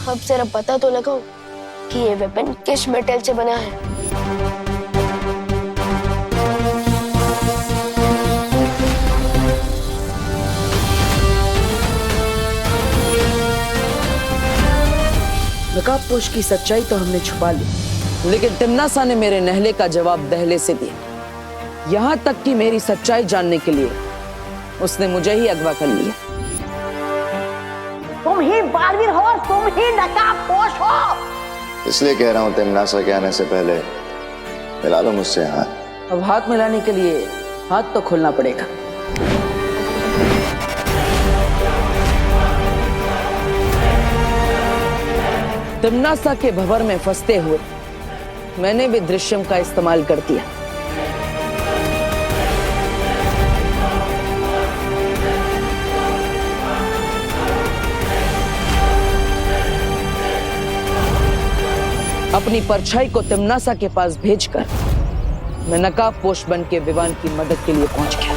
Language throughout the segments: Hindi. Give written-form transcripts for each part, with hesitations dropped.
अब जरा पता तो लगाओ कि ये वेपन किस मेटल से बना है। नकाबपोश की सच्चाई तो हमने छुपा ली, लेकिन तिम्नासा ने मेरे नहले का जवाब दहले से दिया। यहाँ तक कि मेरी सच्चाई जानने के लिए उसने मुझे ही अगवा कर लिया। तुम ही बालवीर हो और तुम ही नकाबपोश हो। इसलिए कह रहा हूं तिम्नासा के आने से पहले मिला लो मुझसे हाथ। अब हाथ मिलाने के लिए हाथ तो खोलना पड़ेगा। तिम्नासा के भंवर में फंसते हुए मैंने भी दृश्यम का इस्तेमाल कर दिया। अपनी परछाई को तिम्नासा के पास भेजकर मैं नकाबपोश बन के विवान की मदद के लिए पहुंच गया।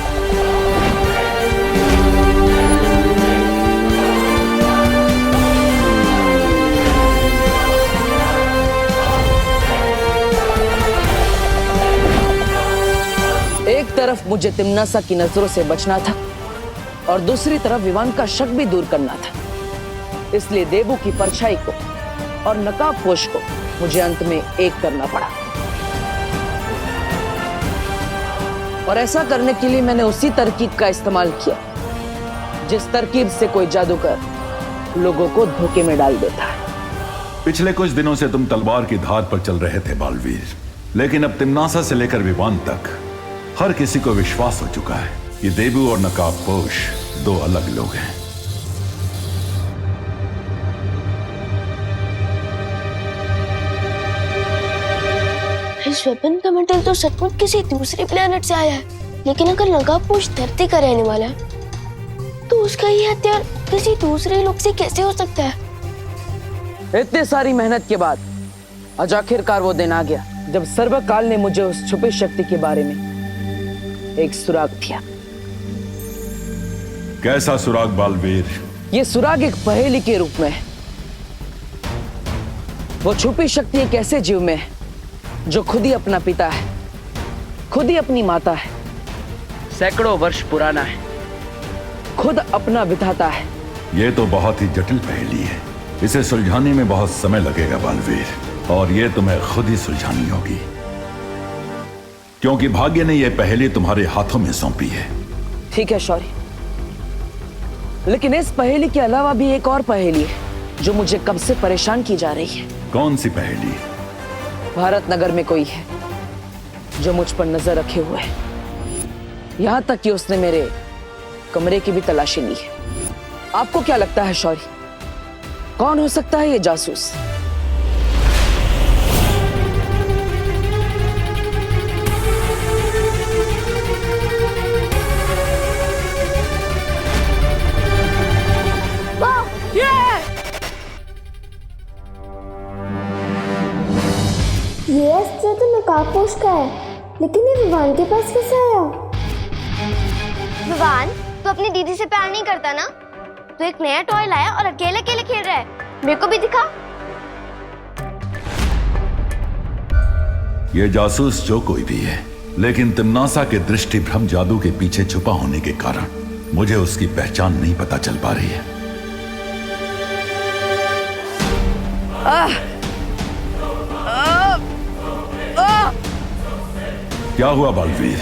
एक तरफ मुझे तिम्नासा की नजरों से बचना था और दूसरी तरफ विवान का शक भी दूर करना था। इसलिए देबू की परछाई को और नकाबपोश को मुझे अंत में एक करना पड़ा। और ऐसा करने के लिए मैंने उसी तरकीब का इस्तेमाल किया जिस तरकीब से कोई जादूगर लोगों को धोखे में डाल देता है। पिछले कुछ दिनों से तुम तलवार की धार पर चल रहे थे बालवीर, लेकिन अब तिम्नासा से लेकर विवान तक हर किसी को विश्वास हो चुका है कि देबू और नकाबपोश दो अलग लोग हैं। इस वेपन का मेटल तो सचमुच किसी दूसरे प्लेनेट से आया है, लेकिन अगर नकाबपोश धरती का रहने वाला है तो उसका ये हथियार किसी दूसरे लोग से कैसे हो सकता है? इतनी सारी मेहनत के बाद आज आखिरकार वो दिन आ गया जब सर्वकाल ने मुझे उस छुपी शक्ति के बारे में एक सुराग दिया। कैसा सुराग बालवीर? ये सुराग एक पहेली के रूप में है। वो छुपी शक्ति एक ऐसे जीव में है जो खुद ही अपना पिता है, खुद ही अपनी माता है, सैकड़ों वर्ष पुराना है, खुद अपना विधाता है। ये तो बहुत ही जटिल पहेली है। इसे सुलझाने में बहुत समय लगेगा बालवीर, और ये तुम्हें खुद ही सुलझानी होगी, क्योंकि भाग्य ने यह पहेली तुम्हारे हाथों में सौंपी है। ठीक है शौर्य, लेकिन इस पहेली के अलावा भी एक और पहेली है जो मुझे कब से परेशान की जा रही है। कौन सी पहेली? भारत नगर में कोई है जो मुझ पर नजर रखे हुए है। यहां तक कि उसने मेरे कमरे की भी तलाशी ली है। आपको क्या लगता है शौर्य, कौन हो सकता है ये जासूस? ये अस्त्र तो नकाबपोश का है, लेकिन ये विवान के पास कैसे आया? विवान, तू अपनी दीदी से प्यार नहीं करता ना? तू एक नया टॉय लाया और अकेले अकेले खेल रहा है। मेरे को भी दिखा। ये जासूस जो कोई भी है, लेकिन तिम्नासा के दृष्टि भ्रम जादू के पीछे छुपा होने के कारण मुझे उसकी पहचान नहीं पता चल पा रही है। क्या हुआ बालवीर?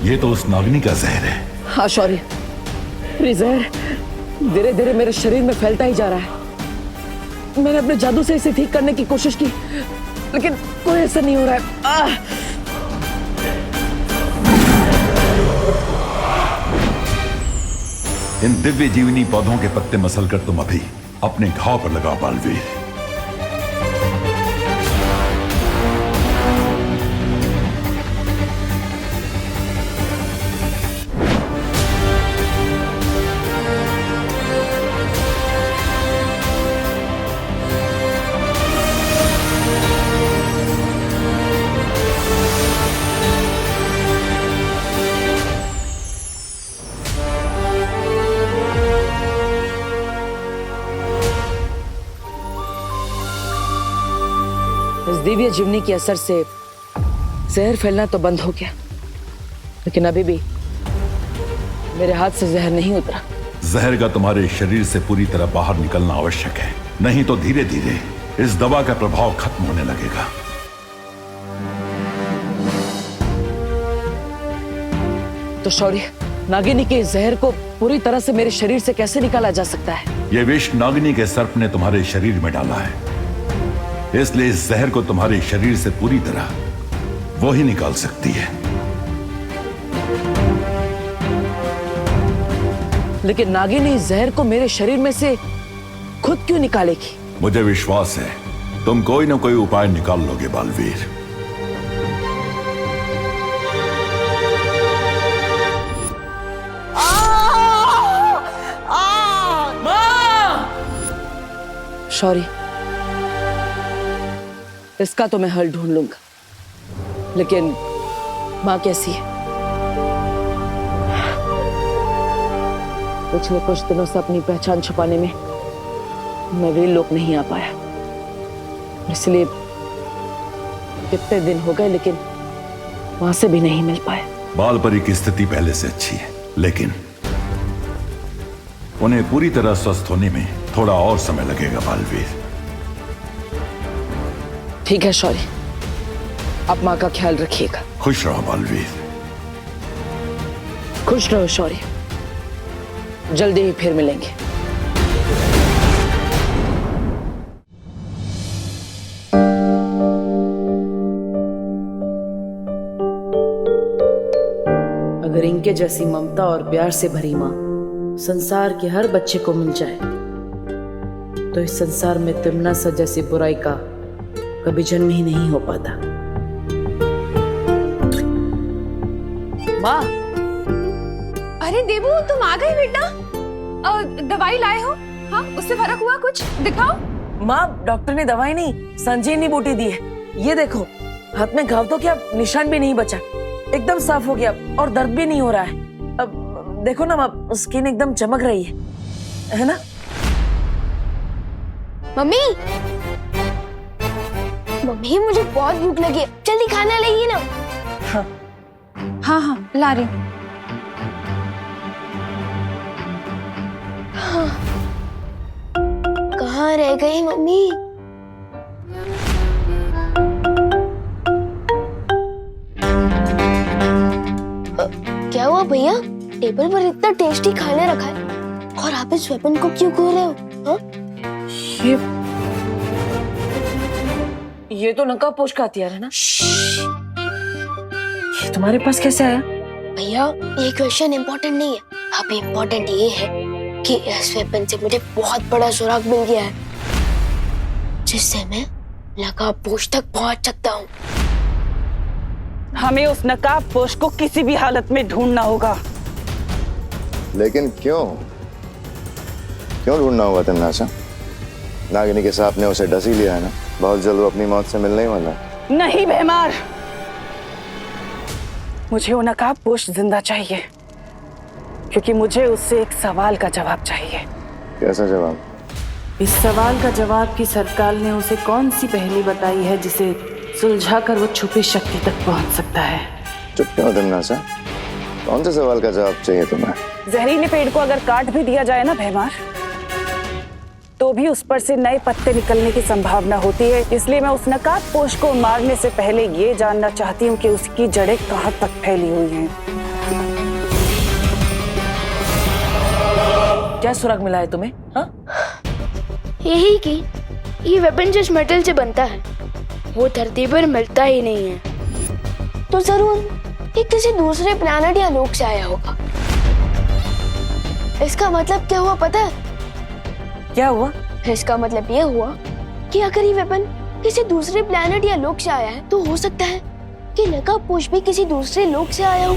ये तो उस नागिनी का जहर है। हाँ शौर्य, ये जहर धीरे धीरे मेरे शरीर में फैलता ही जा रहा है। मैंने अपने जादू से इसे ठीक करने की कोशिश की, लेकिन कोई असर नहीं हो रहा है। इन दिव्य जीवनी पौधों के पत्ते मसलकर तुम अभी अपने घाव पर लगाओ बालवीर। दिव्य जीवनी के असर से जहर फैलना तो बंद हो गया, लेकिन अभी भी मेरे हाथ से जहर नहीं उतरा। जहर का तुम्हारे शरीर से पूरी तरह बाहर निकलना आवश्यक है, नहीं तो धीरे धीरे इस दवा का प्रभाव खत्म होने लगेगा। तो शौर्य, नागिनी के जहर को पूरी तरह से मेरे शरीर से कैसे निकाला जा सकता है? यह विष नागिनी के सर्प ने तुम्हारे शरीर में डाला है, इसलिए इस जहर को तुम्हारे शरीर से पूरी तरह वो ही निकाल सकती है। लेकिन नागिनी जहर को मेरे शरीर में से खुद क्यों निकालेगी? मुझे विश्वास है तुम कोई ना कोई उपाय निकाल लोगे बालवीर। शौर्य, इसका तो मैं हल ढूंढ लूंगा, लेकिन माँ कैसी है? पिछले कुछ दिनों से अपनी पहचान छुपाने में मैं वीर लोक नहीं आ पाया, इसलिए कितने दिन हो गए लेकिन वहां से भी नहीं मिल पाया। बालपरी की स्थिति पहले से अच्छी है, लेकिन उन्हें पूरी तरह स्वस्थ होने में थोड़ा और समय लगेगा बालवीर। ठीक है शौर्य, आप माँ का ख्याल रखिएगा। खुश रहो बालवीर। खुश रहो शौर्य, जल्दी ही फिर मिलेंगे। अगर इनके जैसी ममता और प्यार से भरी माँ संसार के हर बच्चे को मिल जाए तो इस संसार में तिमना सा जैसी बुराई का कभी जन्म ही नहीं हो पाता। माँ, अरे देवू, तुम आ गई बेटा। दवाई लाए हो? हाँ, उससे फर्क हुआ कुछ? दिखाओ। माँ, डॉक्टर ने दवाई नहीं, संजीवनी बूटी दी है। ये देखो, हाथ में घाव तो क्या निशान भी नहीं बचा, एकदम साफ हो गया और दर्द भी नहीं हो रहा है। अब देखो ना माँ, स्किन एकदम चमक रही है ना? मम्मी, मम्मी मुझे बहुत भूख लगी है, जल्दी खाना लाइए ना। हाँ हाँ, ला रही हूँ। कहाँ रह गई मम्मी? क्या हुआ भैया? टेबल पर इतना टेस्टी खाना रखा है और आप इस वेपन को क्यों खो रहे हो? हाँ? ये तो नकाबपोश का हथियार है ना? ये तुम्हारे पास कैसे आया? भैया, ये क्वेश्चन इम्पोर्टेंट नहीं है, अभी इम्पोर्टेंट ये है कि इस वेपन से मुझे बहुत बड़ा सुराग मिल गया है, जिससे मैं नकाबपोश तक पहुंच सकता हूँ। हमें उस नकाबपोश को किसी भी हालत में ढूंढना होगा। लेकिन क्यों ढूंढना होगा तन्नाशा? नागिनी के सांप ने उसे डस ही लिया है ना, बहुत जल्द वो अपनी मौत से मिलने ही वाला है। नहीं भैमार, मुझे वो नकाबपोश जिंदा चाहिए, क्योंकि मुझे उससे एक सवाल का जवाब चाहिए। कैसा जवाब? इस सवाल का जवाब कि सरकार ने उसे कौन सी पहेली बताई है जिसे सुलझाकर वो छुपी शक्ति तक पहुंच सकता है। चुप क्यों तन्नाशा? कौन से सवाल का जवाब चाहिए तुम्हें? जहरीले पेड़ को अगर काट भी दिया जाए ना भैमार, तो भी उस पर से नए पत्ते निकलने की संभावना होती है। इसलिए मैं उस नकाबपोश को मारने से पहले ये जानना चाहती हूँ कि उसकी जड़ें कहाँ तक फैली हुई हैं। क्या सुराग मिला है तुम्हें? हाँ? यही कि ये वेपन जिस मेटल से बनता है वो धरती पर मिलता ही नहीं है, तो जरूर ये किसी दूसरे प्लैनेट या लोक से आया होगा। इसका मतलब क्या हुआ पता है? क्या हुआ? इसका मतलब ये हुआ कि अगर ये वेपन किसी दूसरे प्लैनेट या लोक से आया है तो हो सकता है कि नकाबपोश भी किसी दूसरे लोक से आया हो।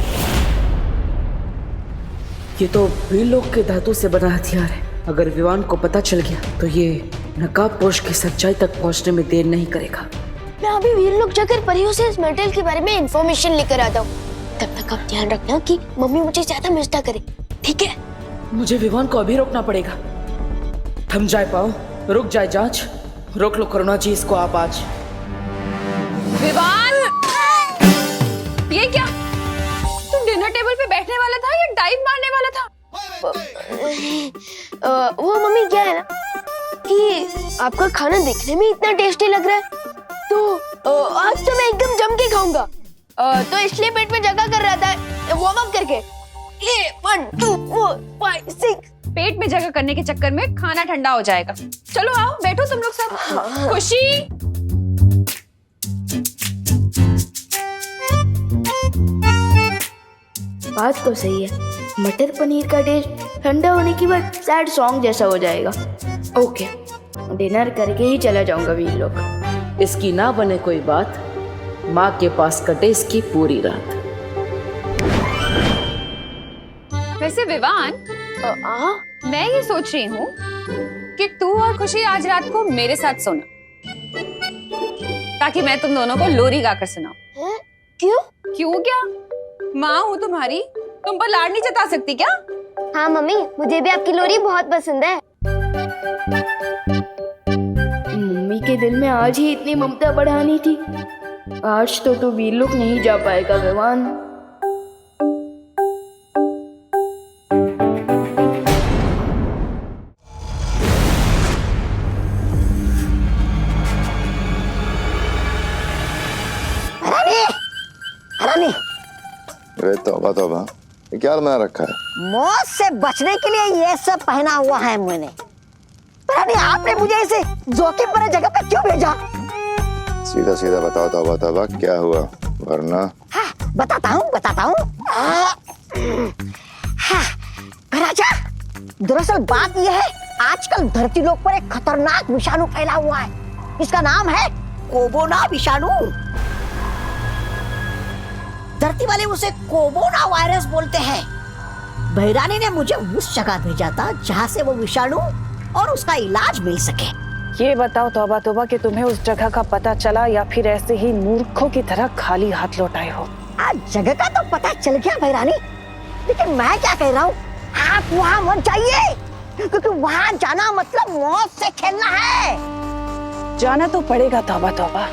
ये तो वीर लोक के धातु से बना हथियार है। अगर विवान को पता चल गया तो ये नकाबपोश की सच्चाई तक पहुंचने में देर नहीं करेगा। मैं अभी वीर लोक जाकर परियों से इस मेटल के बारे में इंफॉर्मेशन लेकर आता हूँ। तब तक आप ध्यान रखना कि मम्मी मुझे ज्यादा मिस ना करे, ठीक है? मुझे विवान को अभी रोकना पड़ेगा। थम जाए पाओ, रुक जाए जांच, रोक लो करुणा जी इसको आप आज। विवान, ये क्या? तुम डिनर टेबल पे बैठने वाला था या डाइव मारने वाला था? वो मम्मी क्या है ना कि आपका खाना देखने में इतना टेस्टी लग रहा है तो आज तो मैं एकदम जम के खाऊंगा, तो इसलिए पेट में जगह कर रहा था वार्म अप करके। ये 1 2 4 5 6 पेट में जगह करने के चक्कर में खाना ठंडा हो जाएगा। चलो आओ बैठो तुम लोग सब। खुशी, बात तो सही है, मटर पनीर का टेस्ट ठंडा होने के बाद सैड सॉन्ग जैसा हो जाएगा। ओके, डिनर करके ही चला जाऊंगा वीर लोग। इसकी ना बने कोई बात, माँ के पास कटे इसकी पूरी रात। वैसे विवान, मैं ये सोच रही हूँ कि तू और खुशी आज रात को मेरे साथ सोना, ताकि मैं तुम दोनों को लोरी गाकर सुनाऊं। क्यों? क्यों क्या? माँ हूँ तुम्हारी, तुम पर लाड नहीं जता सकती क्या? हाँ मम्मी, मुझे भी आपकी लोरी बहुत पसंद है। मम्मी के दिल में आज ही इतनी ममता बढ़ानी थी। आज तो तू वीर लोग नहीं जा पाएगा विवान। अरे तौबा तौबा, ये क्या बना रखा है? मौत से बचने के लिए ये सब पहना हुआ है मैंने। पर आपने मुझे इसे जोखिम भरे जगह पे क्यों भेजा? सीधा सीधा बताओ तौबा तौबा, क्या हुआ? वरना हाँ, बताता हूँ। राजा, दरअसल बात यह है, आजकल धरती लोक पर एक खतरनाक विषाणु फैला हुआ है। इसका नाम है कोरोना विषाणु। धरती वाले उसे कोरोना वायरस बोलते हैं। भैरानी ने मुझे उस जगह भेजा था जहाँ से वो विषाणु और उसका इलाज मिल सके। ये बताओ तौबा तौबा कि तुम्हें उस जगह का पता चला या फिर ऐसे ही मूर्खों की तरह खाली हाथ लौट आए हो? आज जगह का तो पता चल गया भैरानी, लेकिन मैं क्या कह रहा हूँ, आप वहाँ मत जाइए, क्योंकि वहाँ जाना मतलब मौत से खेलना है। जाना तो पड़ेगा तौबा तौबा,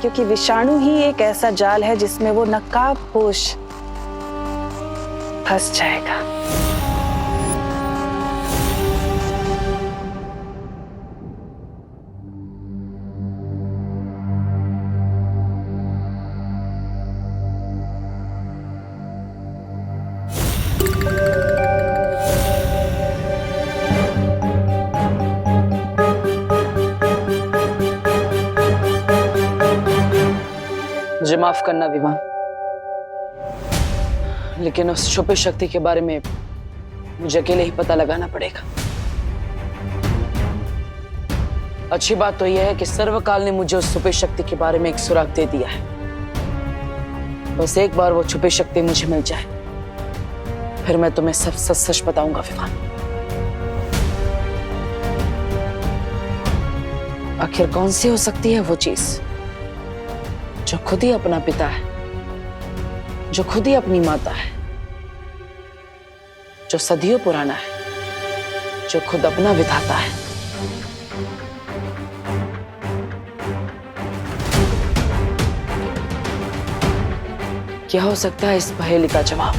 क्योंकि विषाणु ही एक ऐसा जाल है जिसमें वो नकाबपोश फंस जाएगा। मुझे माफ करना विवान, लेकिन उस छुपी शक्ति के बारे में मुझे अकेले ही पता लगाना पड़ेगा। अच्छी बात तो यह है कि सर्वकाल ने मुझे उस छुपी शक्ति के बारे में एक सुराग दे दिया है। बस एक बार वो छुपी शक्ति मुझे मिल जाए, फिर मैं तुम्हें सब सच सच बताऊंगा विवान। आखिर कौन सी हो सकती है वो चीज जो खुद ही अपना पिता है, जो खुद ही अपनी माता है, जो सदियों पुराना है, जो खुद अपना विधाता है। क्या हो सकता है इस पहेली का जवाब?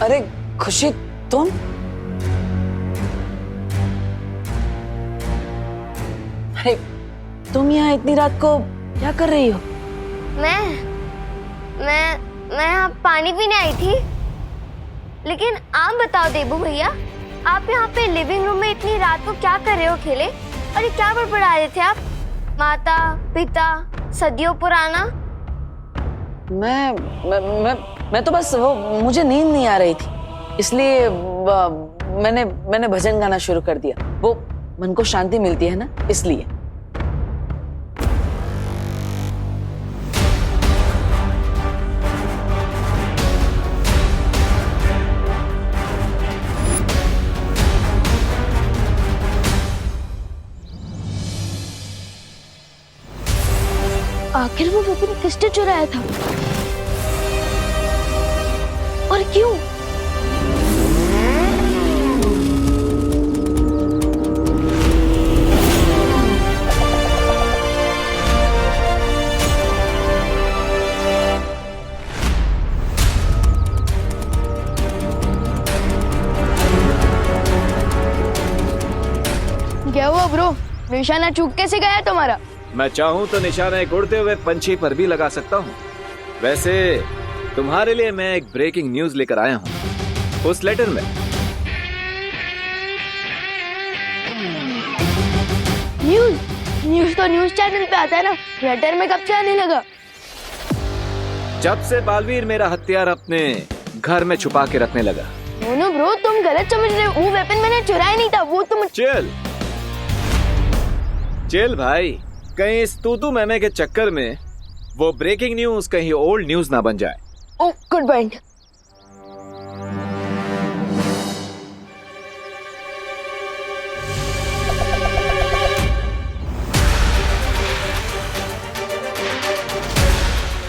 अरे खुशी, तुम? अरे तुम यहाँ इतनी रात को क्या कर रही हो? मैं यहाँ पानी पीने आई थी। लेकिन आप बताओ देबू भैया, आप यहाँ पे लिविंग रूम में इतनी रात को क्या कर रहे हो अकेले? और ये क्या बड़बड़ा रहे थे आप? माता पिता सदियों पुराना। मैं तो बस वो, मुझे नींद नहीं आ रही थी, इसलिए मैंने भजन गाना शुरू कर दिया। वो मन को शांति मिलती है ना, इसलिए। आखिर वो विपिन किसने चुराया था और क्यों? निशाना चूक कैसे गया तुम्हारा? मैं चाहूँ तो निशाना एक उड़ते हुए पंछी पर भी लगा सकता हूँ। वैसे तुम्हारे लिए मैं एक ब्रेकिंग न्यूज लेकर आया हूँ। उस लेटर में न्यूज तो न्यूज चैनल पे आता है ना, लेटर में कब से आने लगा? जब से बालवीर मेरा हथियार अपने घर में छुपा के रखने लगा। नो ब्रो, तुम गलत समझ रहे हो। वो वेपन मैंने चुराया नहीं था, वो तुम। चिल भाई, कहीं इस तूतू मैमे के चक्कर में वो ब्रेकिंग न्यूज कहीं ओल्ड न्यूज ना बन जाए। ओह, गुड पॉइंट।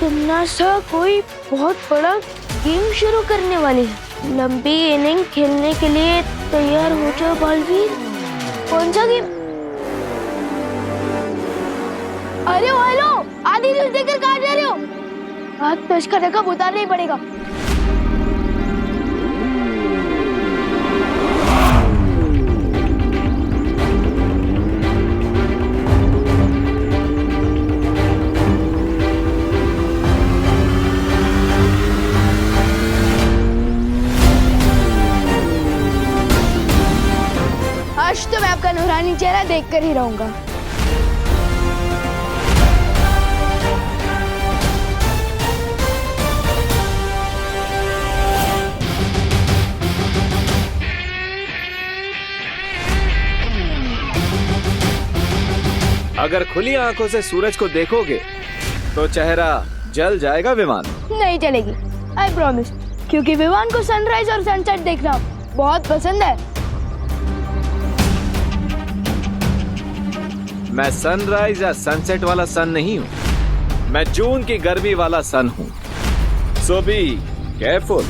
तमन्ना कोई बहुत बड़ा गेम शुरू करने वाली है। लंबी इनिंग खेलने के लिए तैयार हो जाओ बालवीर। कौन सा गेम? अरे हेलो, आधी न्यूज देकर कहाँ जा रहे हो? हाथ पेश का रकम उतारना ही पड़ेगा। आज तो मैं आपका नूरानी चेहरा देखकर ही रहूंगा। अगर खुली आंखों से सूरज को देखोगे तो चेहरा जल जाएगा विमान। नहीं चलेगी, आई प्रॉमिस, क्योंकि विमान को सनराइज और सनसेट देखना बहुत पसंद है। मैं सनराइज या सनसेट वाला सन नहीं हूँ, मैं जून की गर्मी वाला सन हूँ। सो बी केयरफुल।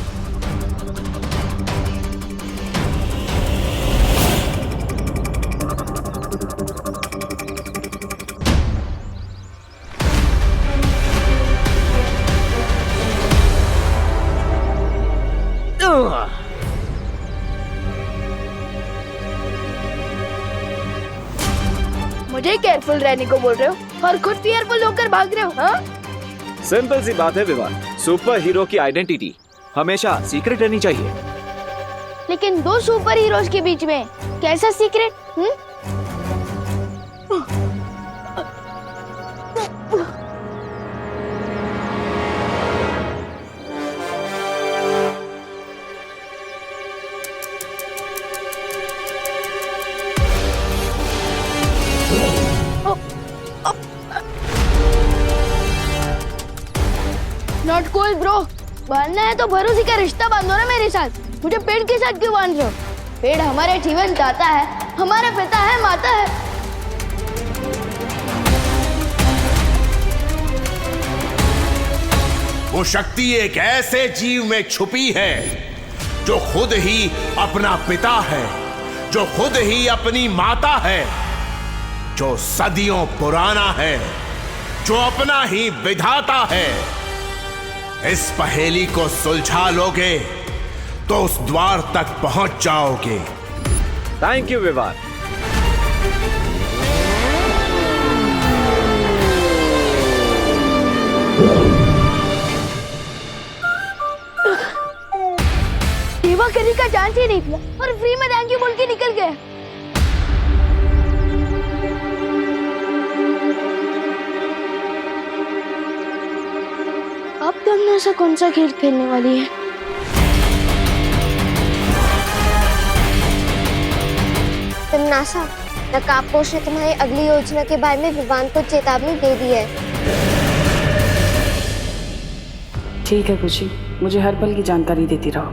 मुझे केयरफुल रहने को बोल रहे हो और खुद केयरफुल होकर भाग रहे हो, हाँ? सिंपल सी बात है विवान, सुपर हीरो की आइडेंटिटी हमेशा सीक्रेट रहनी चाहिए। लेकिन दो सुपर हीरोज के बीच में कैसा सीक्रेट? Not cool bro. बांधना है तो भरोसे का रिश्ता बांधो ना मेरे साथ। मुझे पेड़ के साथ क्यों बांध रहे हो? पेड़ हमारे जीवन दाता है, हमारा पिता है, माता है। वो शक्ति एक ऐसे जीव में छुपी है जो खुद ही अपना पिता है, जो खुद ही अपनी माता है, जो सदियों पुराना है, जो अपना ही विधाता है। इस पहेली को सुलझा लोगे तो उस द्वार तक पहुंच जाओगे। Thank you Vivaan. सेवा करने का चांस ही नहीं दिया और फ्री में थैंक यू बोल के निकल गया। अब तमन्ना सा कौन सा खेल खेलने वाली है? तमन्ना, नकाबपोश ने तुम्हारी अगली योजना के बारे में विवान को चेतावनी दे दी है। ठीक है खुशी, मुझे हर पल की जानकारी देती रहो।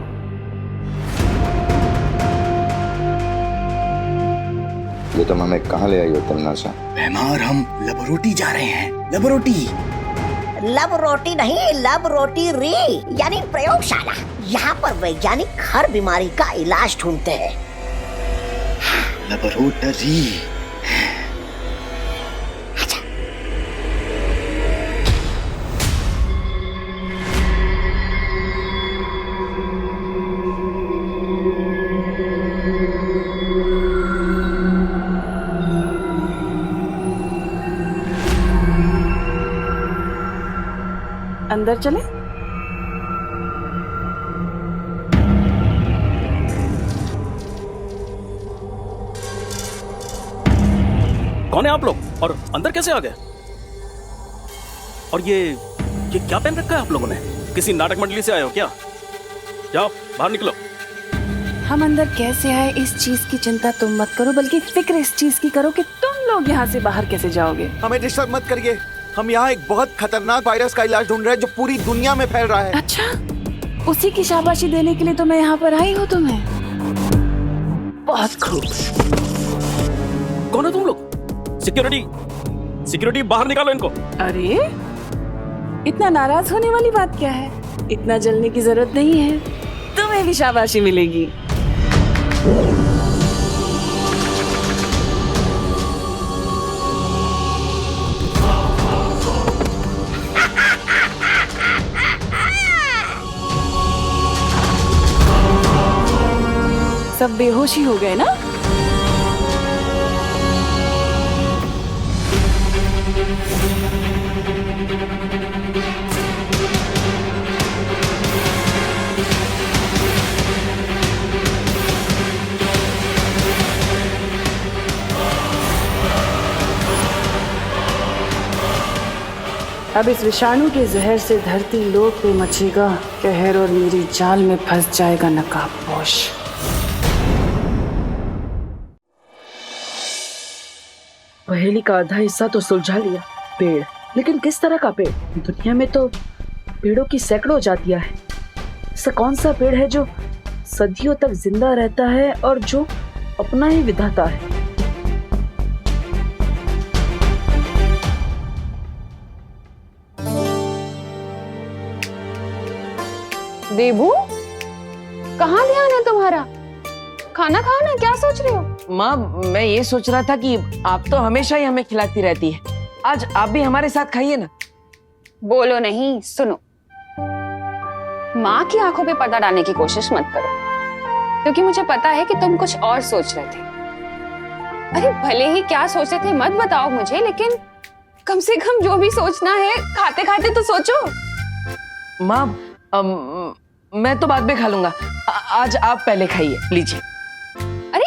ये तुम हमें कहाँ ले आई हो तमन्ना सा? भैमार, हम लबरोटी जा रहे हैं। लबरोटी? लब रोटी नहीं, लब रोटी री, यानी प्रयोगशाला। यहाँ पर वैज्ञानिक हर बीमारी का इलाज ढूंढते हैं। लबरोटरी। अंदर चले? कौन है आप लोग और अंदर कैसे आ गए? और ये क्या पहन रखा है आप लोगों ने? किसी नाटक मंडली से आए हो क्या? जाओ बाहर निकलो। हम अंदर कैसे आए इस चीज की चिंता तुम मत करो, बल्कि फिक्र इस चीज की करो कि तुम लोग यहाँ से बाहर कैसे जाओगे। हमें डिस्टर्ब मत करिए, हम यहाँ एक बहुत खतरनाक वायरस का इलाज ढूंढ रहे हैं जो पूरी दुनिया में फैल रहा है। अच्छा, उसी की शाबाशी देने के लिए तो मैं यहाँ पर आई हूँ तुम्हें। बहुत खूब। कौन है तुम लोग? सिक्योरिटी बाहर निकालो इनको। अरे इतना नाराज होने वाली बात क्या है? इतना जलने की जरूरत नहीं है, तुम्हें भी शाबाशी मिलेगी। सब बेहोशी हो गए ना? अब इस विषाणु के जहर से धरती लोक पे मचेगा कहर और मेरी जाल में फंस जाएगा नकाबपोश। पहेली का आधा हिस्सा तो सुलझा लिया, पेड़। लेकिन किस तरह का पेड़? दुनिया में तो पेड़ों की सैकड़ों जातियां हैं। ऐसा कौन सा पेड़ है जो सदियों तक जिंदा रहता है और जो अपना ही विधाता है? देबू, कहाँ ध्यान है तुम्हारा? खाना खाओ ना, क्या सोच रहे हो? माँ, मैं ये सोच रहा था कि आप तो हमेशा ही हमें खिलाती रहती है, आज आप भी हमारे साथ खाइए ना। बोलो नहीं, सुनो। माँ की आंखों पे पर्दा डालने की कोशिश मत करो, क्योंकि मुझे पता है कि तुम कुछ और सोच रहे थे। अरे भले ही क्या सोच रहे थे मत बताओ मुझे, लेकिन कम से कम जो भी सोचना है खाते खाते तो सोचो। माँ, मैं तो बाद में खा लूंगा, आज आप पहले खाइए, लीजिए। अरे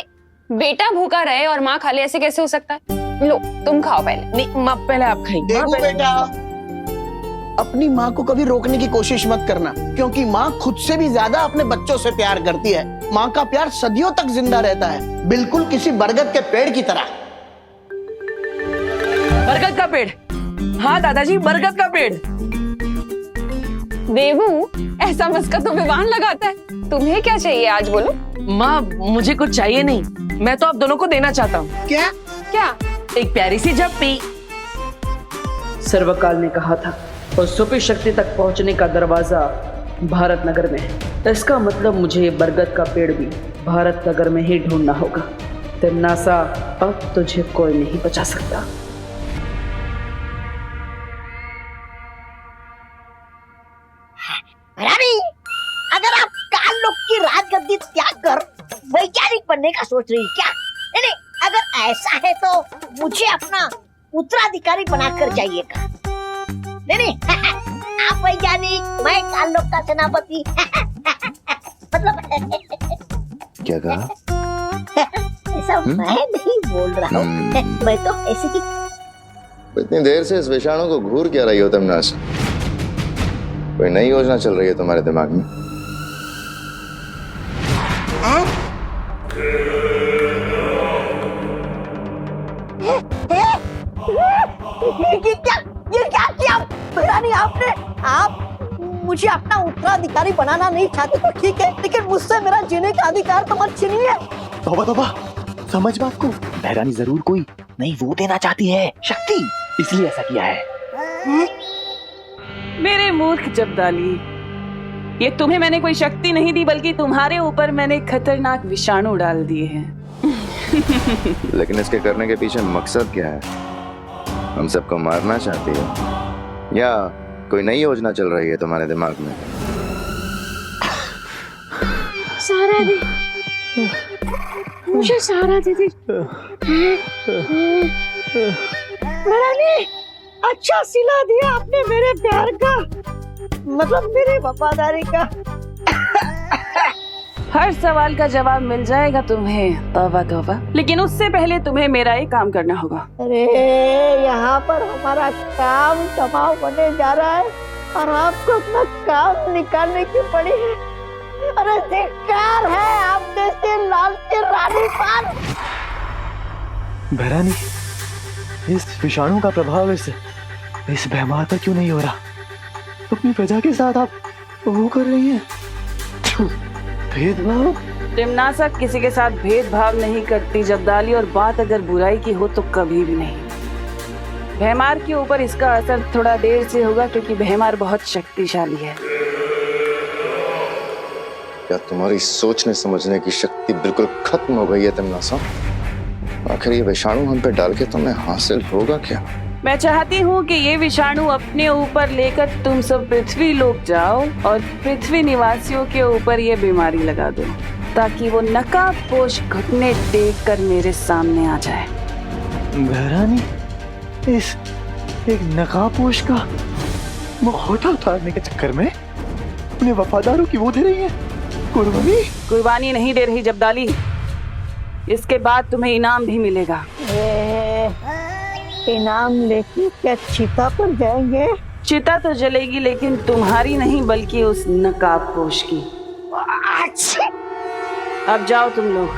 बेटा भूखा रहे और माँ खा ले, ऐसे कैसे हो सकता है? लो तुम खाओ पहले। नहीं माँ, पहले आप खाइए। देखो बेटा, अपनी माँ को कभी रोकने की कोशिश मत करना, क्योंकि माँ खुद से भी ज्यादा अपने बच्चों से प्यार करती है। माँ का प्यार सदियों तक जिंदा रहता है, बिल्कुल किसी बरगद के पेड़ की तरह। बरगद का पेड़? हाँ दादाजी, बरगद का पेड़। देवू, ऐसा मस्का तो विवान लगाता है। तुम्हें क्या चाहिए आज, बोलो। माँ, मुझे कुछ चाहिए नहीं, मैं तो आप दोनों को देना चाहता हूँ। क्या? क्या? एक प्यारी सी झप्पी। सर्वकाल ने कहा था और सुपी शक्ति तक पहुंचने का दरवाजा भारत नगर में है। इसका मतलब मुझे ये बरगद का पेड़ भी भारत नगर में ही ढूंढना होगा। तिन्नासा, अब तुझे कोई नहीं बचा सकता। रानी, अगर आप काल लोक की राजगद्दी त्याग कर वैज्ञानिक बनने का सोच रही क्या? नहीं, अगर ऐसा है तो मुझे अपना उत्तराधिकारी बनाकर जाइएगा। नहीं, आप वैज्ञानिक, मैं काल लोक का सेनापति। मतलब क्या कहा? ऐसा मैं नहीं बोल रहा हूँ, मैं तो ऐसे ही। इतनी देर से इस विषाणु को घूर क्या रही हो तुम? नास, कोई नई योजना चल रही है तुम्हारे दिमाग में? ये क्या किया रानी आपने? आप मुझे अपना उत्तराधिकारी बनाना नहीं चाहते तो ठीक है, लेकिन मुझसे मेरा जीने का अधिकार तो मत छीनिए। तौबा तौबा, समझ बात को। बहरानी जरूर कोई नहीं वो देना चाहती है, शक्ति, इसलिए ऐसा किया है। मेरे मूर्ख जब्दाली, ये तुम्हें मैंने कोई शक्ति नहीं दी, बल्कि तुम्हारे ऊपर मैंने खतरनाक विषाणु डाल दिए हैं। लेकिन इसके करने के पीछे मकसद क्या है? हम सबको मारना चाहती हो या कोई नई योजना चल रही है तुम्हारे दिमाग में? सहारा दे, मुझे सहारा दे दे। रानी, अच्छा सिला दिया आपने मेरे प्यार का। मतलब मेरी वफादारी का। हर सवाल का जवाब मिल जाएगा तुम्हें, तौबा तौबा। लेकिन उससे पहले तुम्हें मेरा एक काम करना होगा। अरे यहाँ पर हमारा काम तमाम होने जा रहा है और आपको अपना काम निकालने की पड़ी है। अरे धिक्कार है आप जैसे लालची रानी पर। बहरानी, इस विषाणु का प्रभाव इस भैमार पर क्यों नहीं हो रहा? अपनी प्रजा के साथ आप वो कर रही हैं भेदभाव। टिमनासक किसी के साथ भेदभाव नहीं करती जब्दाली, और बात अगर बुराई की हो तो कभी भी नहीं। भैमार के ऊपर इसका असर थोड़ा देर से होगा क्योंकि भैमार बहुत शक्तिशाली है। क्या तुम्हारी सोचने समझने की शक्ति बिल्कुल खत्म हो गई है तिमनासा? आखिर ये विषाणु हम पे डाल के तुम्हें हासिल होगा क्या? मैं चाहती हूँ कि ये विषाणु अपने ऊपर लेकर तुम सब पृथ्वी लोक जाओ और पृथ्वी निवासियों के ऊपर ये बीमारी लगा दो, ताकि वो नकाबपोश घुटने टेक कर मेरे सामने आ जाए। बहरानी, इस एक नकाबपोश का मुखौटा उतारने के चक्कर में अपने वफादारों की वो दे रही है कुर्बानी। कुर्बानी नहीं दे रही जब्दाली, इसके बाद तुम्हें इनाम भी मिलेगा। इनाम लेके क्या चिता पर जाएंगे? चिता तो जलेगी, लेकिन तुम्हारी नहीं बल्कि उस नकाबपोश की। अब जाओ तुम लोग।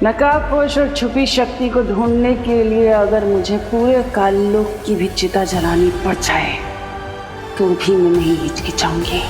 नकाबपोश और छुपी शक्ति को ढूंढने के लिए अगर मुझे पूरे काललोक की भी चिता जलानी पड़ जाए तो भी मैं नहीं हिचकिचाऊंगी।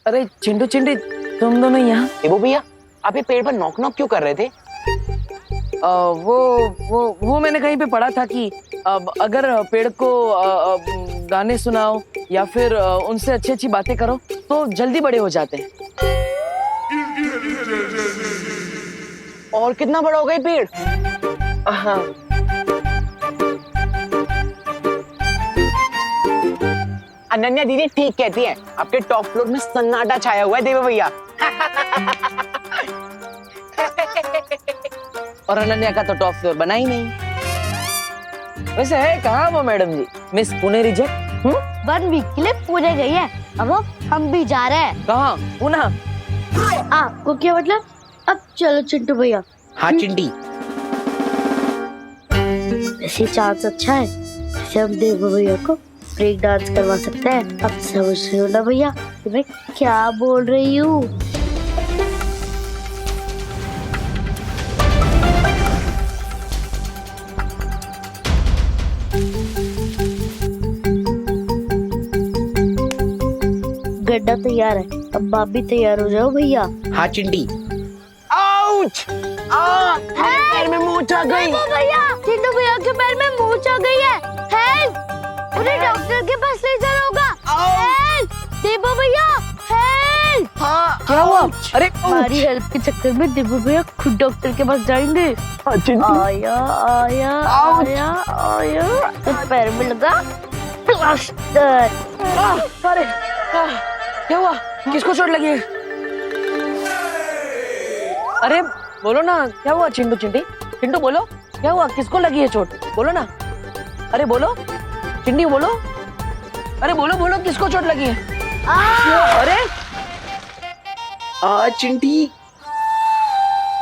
अरे चिंटू चिंटी, तुम दोनों यहाँ? देबू भैया, आप ये पेड़ पर नॉक नॉक क्यों कर रहे थे? वो मैंने कहीं पे पढ़ा था कि अगर पेड़ को गाने सुनाओ या फिर उनसे अच्छी अच्छी बातें करो तो जल्दी बड़े हो जाते हैं। और कितना बड़ा हो गया पेड़? हाँ। अनन्या दीदी ठीक कहती है, आपके टॉप फ्लोर में सन्नाटा छाया हुआ है देवा भैया। और अनन्या का तो टॉप फ्लोर बना ही नहीं। वैसे है कहाँ वो मैडम जी, मिस पुणे रिजेक्ट? 1 वीक के लिए पुणे गई है, अब हम भी जा रहे हैं। कहाँ? पुणे? आपको क्या मतलब? अब चलो चिंटू भैया। हाँ चिंटी, ऐसी चांस अच्छा है, जैसे हम देव भैया को ब्रेक डांस करवा सकते हैं। अब समझ रहे हो ना भैया मैं क्या बोल रही हूँ? गड्ढा तैयार है, अब आप भी तैयार हो जाओ भैया। हाँ चिंटी। आउच! पैर में मूंछ आ गई। भैया, चिंटू भैया के पैर में मूंछ आ गई है। हेल्प! उन्हें डॉक्टर के पास ले जाना होगा। हेल्प! देबू भैया, हेल्प! हाँ, क्या हुआ? अरे हमारी हेल्प के चक्कर में देबू भैया खुद डॉक्टर के पास जाएंगे। आया आया आया आया, तो पैर में लगा प्लास्टर। अरे क्या हुआ? किसको चोट लगी है? अरे बोलो ना, क्या हुआ चिंटू चिंटी? चिंटू बोलो, क्या हुआ? किसको लगी है चोट? बोलो ना। अरे बोलो चिंटी, बोलो। अरे बोलो बोलो, किसको चोट लगी है? अरे चिंटी,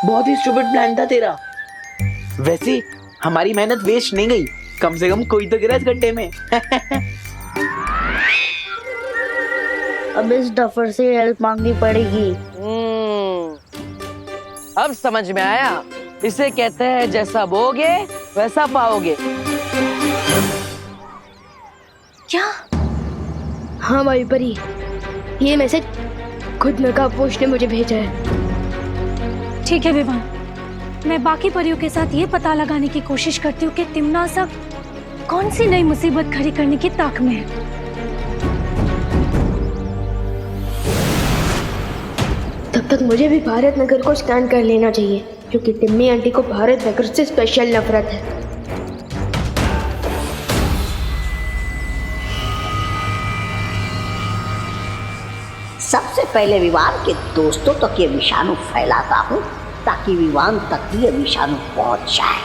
बहुत ही स्टूपिड प्लान था तेरा। वैसे हमारी मेहनत वेस्ट नहीं गई, कम से कम कोई तो गिरा इस गड्ढे में। अब इस डफर से हेल्प मांगनी पड़ेगी। अब समझ में आया, इसे कहते हैं जैसा बोगे वैसा पाओगे। क्या? हाँ भाई परी, ये मैसेज खुद नकाबपोश ने मुझे भेजा है। ठीक है विवान, मैं बाकी परियों के साथ ये पता लगाने की कोशिश करती हूँ कि तिमनासा कौन सी नई मुसीबत खड़ी करने की ताक में है। तब तक मुझे भी भारत नगर को स्कैन कर लेना चाहिए, क्योंकि टिम्मी आंटी को भारत नगर से स्पेशल नफरत है। सबसे पहले विवान के दोस्तों तक ये विषाणु फैलाता हूँ, ताकि विवान तक भी ये विषाणु पहुंच जाए।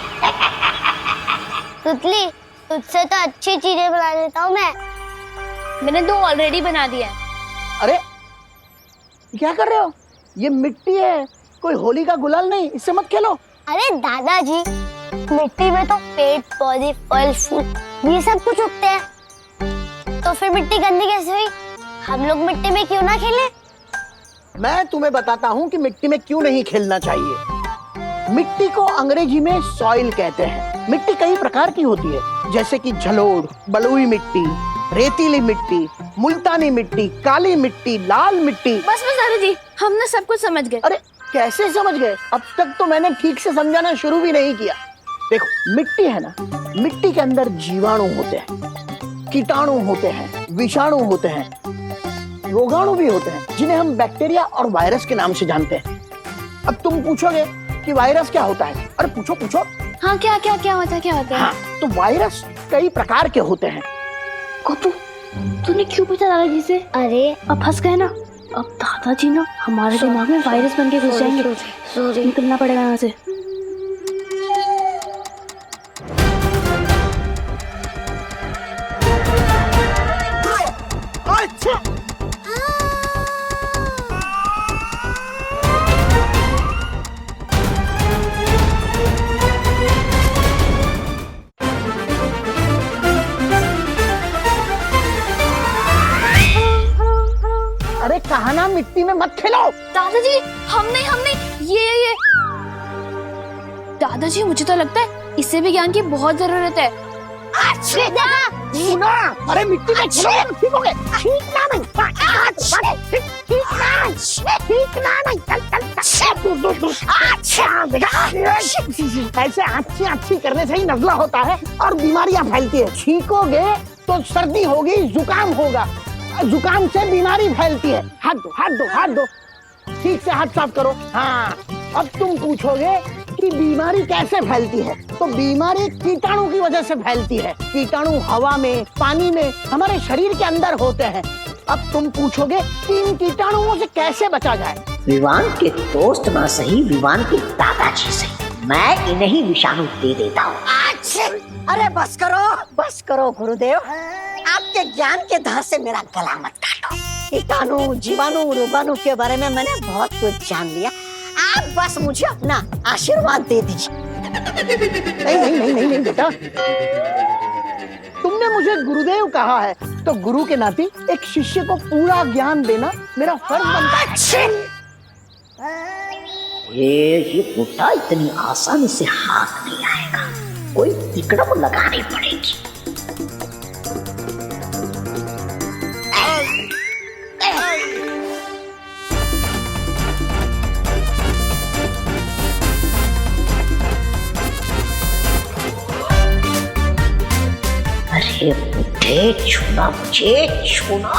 तुतली, तुझसे तो अच्छी चीजें बना लेता हूँ मैं। मैंने 2 ऑलरेडी बना दिया है। अरे क्या कर रहे हो? ये मिट्टी है, कोई होली का गुलाल नहीं, इससे मत खेलो। अरे दादाजी, मिट्टी में तो पेड़ पौधे फल फूल ये सब कुछ उगते हैं, तो फिर मिट्टी गंदी कैसे हुई? हम लोग मिट्टी में क्यों ना खेलें? मैं तुम्हें बताता हूँ कि मिट्टी में क्यों नहीं खेलना चाहिए। मिट्टी को अंग्रेजी में सॉइल कहते हैं। मिट्टी कई प्रकार की होती है, जैसे कि जलोढ़, बलुई मिट्टी, रेतीली मिट्टी, मुल्तानी मिट्टी, काली मिट्टी, लाल मिट्टी। बस दादाजी, हमने सब कुछ समझ गए। अरे कैसे समझ गए? अब तक तो मैंने ठीक से समझाना शुरू भी नहीं किया। देखो, मिट्टी है ना, मिट्टी के अंदर जीवाणु होते हैं, कीटाणु होते हैं, विषाणु होते हैं, रोगाणु भी होते हैं, जिन्हें हम बैक्टीरिया और वायरस के नाम से जानते हैं। अब तुम पूछोगे कि वायरस क्या होता है? अरे पूछो पूछो। हाँ, क्या होता है? हाँ, तो वायरस कई प्रकार के होते हैं। कोतू, तूने क्यों पूछा दादाजी से? अरे अब फंस गए ना। अब दादाजी ना हमारे दिमाग में वायरस बन के घुस जाएंगे। निकलना पड़ेगा यहाँ से। अरे कहा ना मिट्टी में मत खेलो। दादाजी, हमने ये दादाजी, मुझे तो लगता है इससे भी ज्ञान की बहुत जरूरत है। सुना, अरे मिट्टी में खेलोगे तो सीखोगे। सीखना नहीं, ऐसे अच्छी करने से ही नजला होता है और बीमारियां फैलती है। छींकोगे तो सर्दी होगी, जुकाम होगा, जुकाम से बीमारी फैलती है। हाथ दो, ठीक से हाथ साफ करो। हाँ, अब तुम पूछोगे कि बीमारी कैसे फैलती है, तो बीमारी कीटाणु की वजह से फैलती है। कीटाणु हवा में, पानी में, हमारे शरीर के अंदर होते हैं। अब तुम पूछोगे कि इन कीटाणुओं से कैसे बचा जाए? विवान के दोस्त ना सही, विवान के दादाजी से मैं इन्हें ही विषाणु दे देता हूँ। अरे बस करो गुरुदेव, आपके ज्ञान के धार से मेरा गला मत काटो। कीटाणु, जीवाणु, रोगाणु के बारे में मैंने बहुत कुछ जान लिया। आप बस मुझे अपना आशीर्वाद दे दीजिए। नहीं बेटा, तुमने मुझे गुरुदेव कहा है, तो गुरु के नाते एक शिष्य को पूरा ज्ञान देना मेरा फर्ज बनता है। ये बुढ़ा इतनी आसानी से हाथ नहीं आएगा, कोई तिकड़म लगानी पड़ेगी। अरे बुढ़े, छूना मुझे, छूना।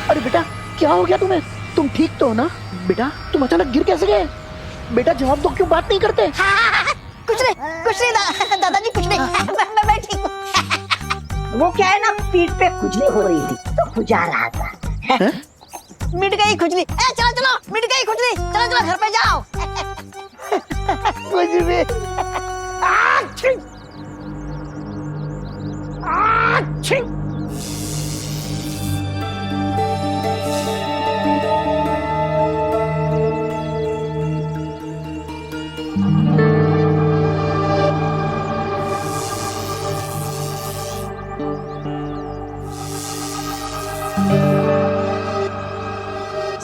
अरे बेटा, क्या हो गया तुम्हें? तुम ठीक तो हो ना? बेटा, तुम अचानक गिर कैसे गए? बेटा जवाब दो, क्यों बात नहीं करते? कुछ नहीं दादाजी, कुछ नहीं। मैं ठीक हूँ। वो क्या है ना, पीठ पे खुजली हो रही थी तो खुजा रहा था। मिट गई खुजली। चलो मिट गई खुजली, चलो घर पे जाओ। कुछ भी।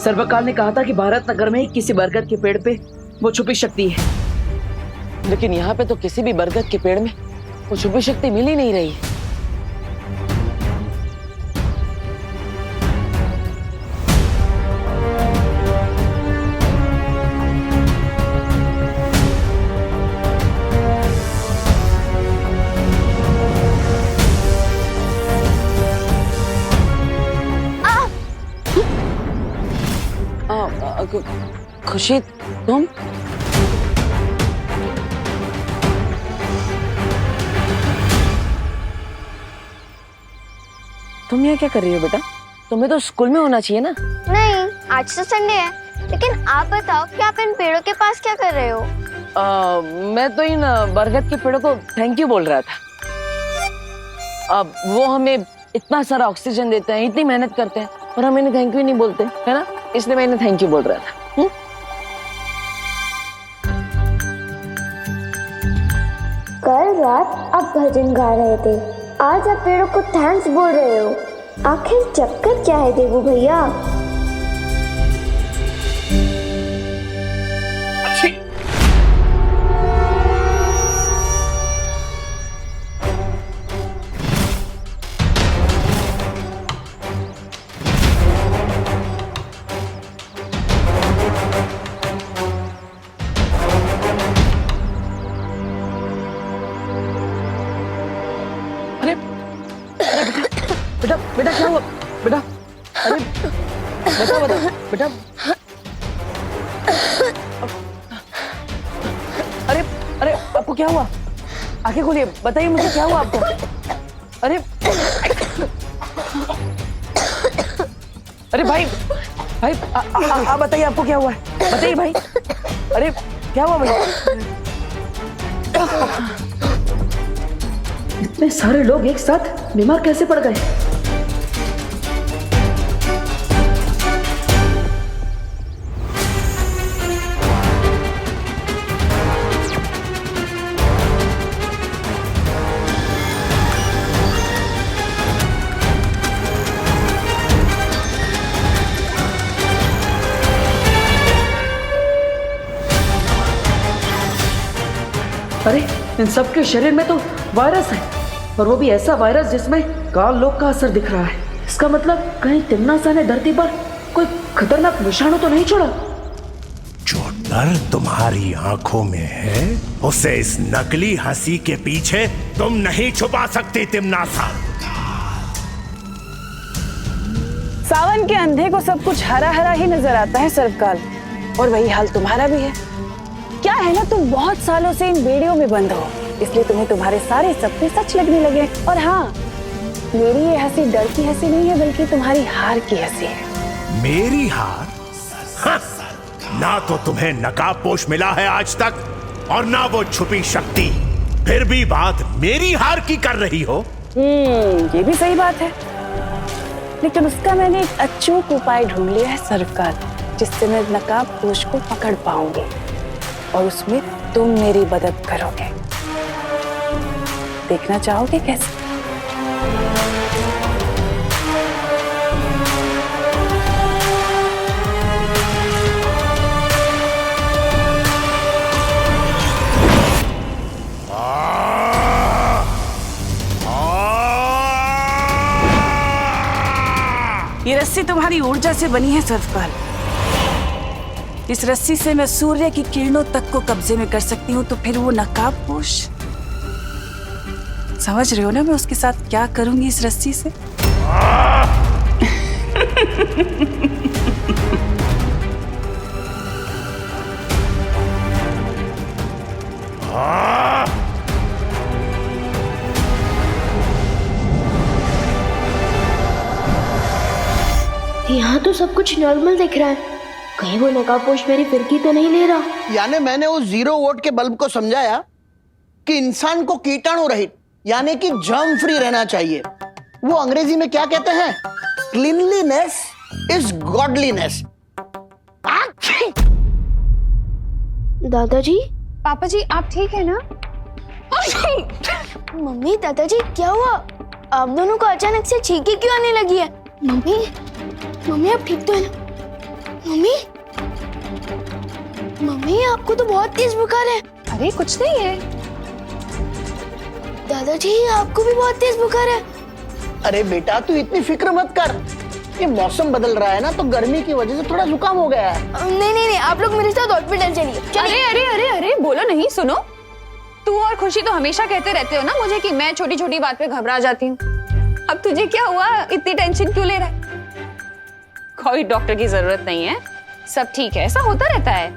सर्वकाल ने कहा था कि भारत नगर में किसी बरगद के पेड़ पे वो छुपी शक्ति है, लेकिन यहाँ पे तो किसी भी बरगद के पेड़ में वो छुपी शक्ति मिल ही नहीं रही। खुशी तुम? तुम यहाँ क्या कर रही हो बेटा? तुम्हें तो स्कूल में होना चाहिए ना। नहीं, आज तो संडे है। लेकिन आप बताओ कि आप इन पेड़ों के पास क्या कर रहे हो? मैं तो इन बरगद के पेड़ों को थैंक यू बोल रहा था। अब वो हमें इतना सारा ऑक्सीजन देते हैं, इतनी मेहनत करते हैं, और हम इन्हें थैंक यू नहीं बोलते, है ना? इसलिए मैं इन्हें थैंक यू बोल रहा था। कल रात आप भजन गा रहे थे, आज आप पेड़ों को थैंक्स बोल रहे हो। आखिर चक्कर क्या है देवू भैया? बेटा बेटा क्या हुआ बेटा? अरे बता बता बेटा। अरे अरे आपको क्या हुआ? आंखें खोलिए, बताइए मुझे क्या हुआ आपको? अरे अरे भाई भाई आप बताइए आपको क्या हुआ है? बताइए भाई। अरे क्या हुआ भाई? इतने सारे लोग एक साथ बीमार कैसे पड़ गए? अरे इन सबके शरीर में तो वायरस है, और वो भी ऐसा वायरस जिसमें काल लोक का असर दिख रहा है। इसका मतलब कहीं तिम्नासा ने धरती पर कोई खतरनाक विषाणु तो नहीं छोड़ा? जो डर तुम्हारी आंखों में है उसे इस नकली हंसी के पीछे तुम नहीं छुपा सकती तिम्नासा। सावन के अंधे को सब कुछ हरा हरा ही नजर आता है सर्वकाल, और वही हाल तुम्हारा भी है। क्या है ना, तुम बहुत सालों से इन बेड़ियों में बंद हो, इसलिए तुम्हें तुम्हारे सारे सपने सच लगने लगे। और हाँ, मेरी ये हंसी डर की हंसी नहीं है, बल्कि तुम्हारी हार की हंसी है। मेरी हार? हाँ, ना तो तुम्हें नकाबपोश मिला है आज तक, और ना वो छुपी शक्ति, फिर भी बात मेरी हार की कर रही हो। ये भी सही बात है, लेकिन उसका मैंने एक अचूक उपाय ढूंढ लिया है सर्वकाल, जिससे मैं नकाबपोश को पकड़ पाऊंगी, और उसमें तुम मेरी मदद करोगे। देखना चाहोगे कैसे? ये रस्सी तुम्हारी ऊर्जा से बनी है सर्वकाल। इस रस्सी से मैं सूर्य की किरणों तक को कब्जे में कर सकती हूँ, तो फिर वो नकाबपोश, समझ रहे हो ना मैं उसके साथ क्या करूंगी इस रस्सी से? यहाँ तो सब कुछ नॉर्मल दिख रहा है, कहीं वो नकाबपोश मेरी फिरकी तो नहीं ले रहा। यानी मैंने उस 0 वोट के बल्ब को समझाया कि इंसान को कीटाणु रहित यानी कि जर्म फ्री रहना चाहिए। वो अंग्रेजी में क्या कहते हैं? Cleanliness is godliness. दादाजी? पापा जी आप ठीक है ना? मम्मी दादाजी क्या हुआ? आप दोनों को अचानक से छींके क्यों आने लगी है? मम्मी मम्मी आप ठीक तो है ना? मम्मी मम्मी आपको तो बहुत तेज बुखार है। अरे कुछ नहीं है। दादाजी आपको भी बहुत तेज बुखार है? अरे बेटा तू इतनी फिक्र मत कर, ये मौसम बदल रहा है ना तो गर्मी की वजह से थोड़ा जुकाम हो गया है। नहीं आप लोग मेरे साथ हॉस्पिटल चलिए। अरे अरे अरे अरे बोलो नहीं, सुनो। तू और खुशी तो हमेशा कहते रहते हो ना मुझे कि मैं छोटी छोटी बात पे घबरा जाती हूँ। अब तुझे क्या हुआ, इतनी टेंशन क्यों ले रहा है? कोई डॉक्टर की जरूरत नहीं है, सब ठीक है, ऐसा होता रहता है।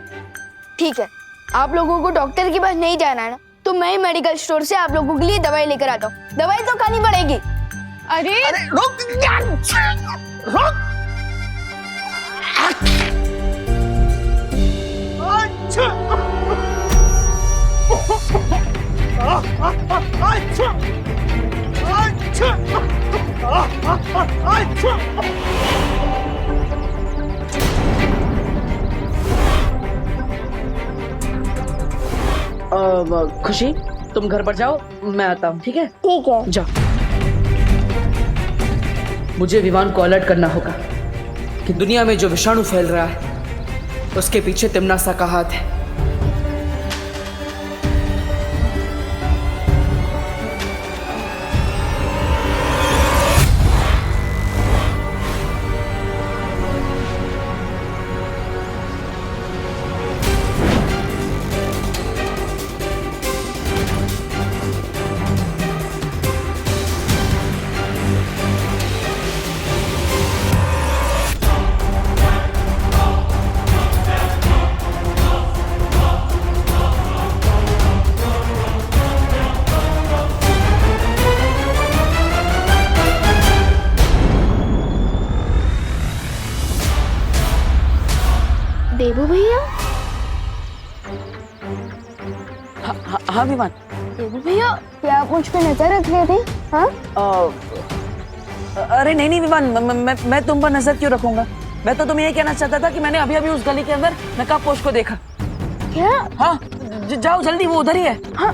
ठीक है, आप लोगों को डॉक्टर के पास नहीं जाना है ना, तो मैं ही मेडिकल स्टोर से आप लोगों के लिए दवाई लेकर आता हूँ। दवाई तो खानी पड़ेगी। अरे रुक रुक। खुशी तुम घर पर जाओ, मैं आता हूँ। ठीक है? ठीक है। जाओ। मुझे विवान को अलर्ट करना होगा कि दुनिया में जो विषाणु फैल रहा है उसके पीछे तिम्नासा का हाथ है। देबू भैया? हाँ विमान। देबू भैया, क्या आप मुझ पे नजर रख रहे थे? हाँ? अरे नहीं विमान, मैं तुम पर नजर क्यों रखूंगा? मैं तो तुम्हें ये कहना चाहता था कि मैंने अभी अभी उस गली के अंदर नकाबपोश को देखा। क्या? हाँ जाओ जल्दी, वो उधर ही है। हाँ।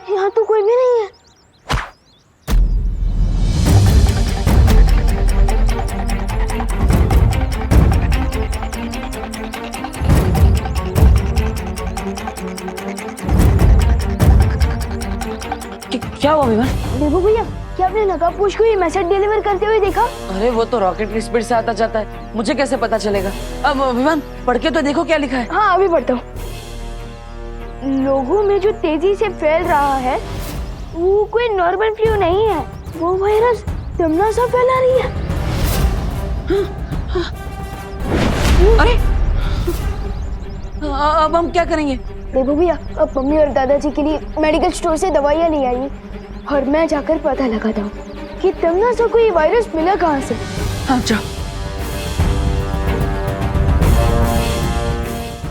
यहाँ तो कोई भी नहीं है। क्या हुआ विमान? देबू भैया, क्या आपने नकाबपोश को ये मैसेज डिलीवर करते हुए देखा? अरे वो तो रॉकेट की स्पीड से आता जाता है, मुझे कैसे पता चलेगा? अब विमान पढ़ के तो देखो क्या लिखा है। हाँ अभी पढ़ता हूँ। लोगों में जो तेजी से फैल रहा है वो कोई नॉर्मल फ्लू नहीं है, वो वायरस तिम्नासा फैला रही है। अरे अब हम क्या करेंगे? देखो भैया, अब मम्मी और दादाजी के लिए मेडिकल स्टोर से दवाइयाँ ले आई और मैं जाकर पता लगाता हूँ कि तिम्नासा को ये वायरस मिला कहाँ से। हाँ जाओ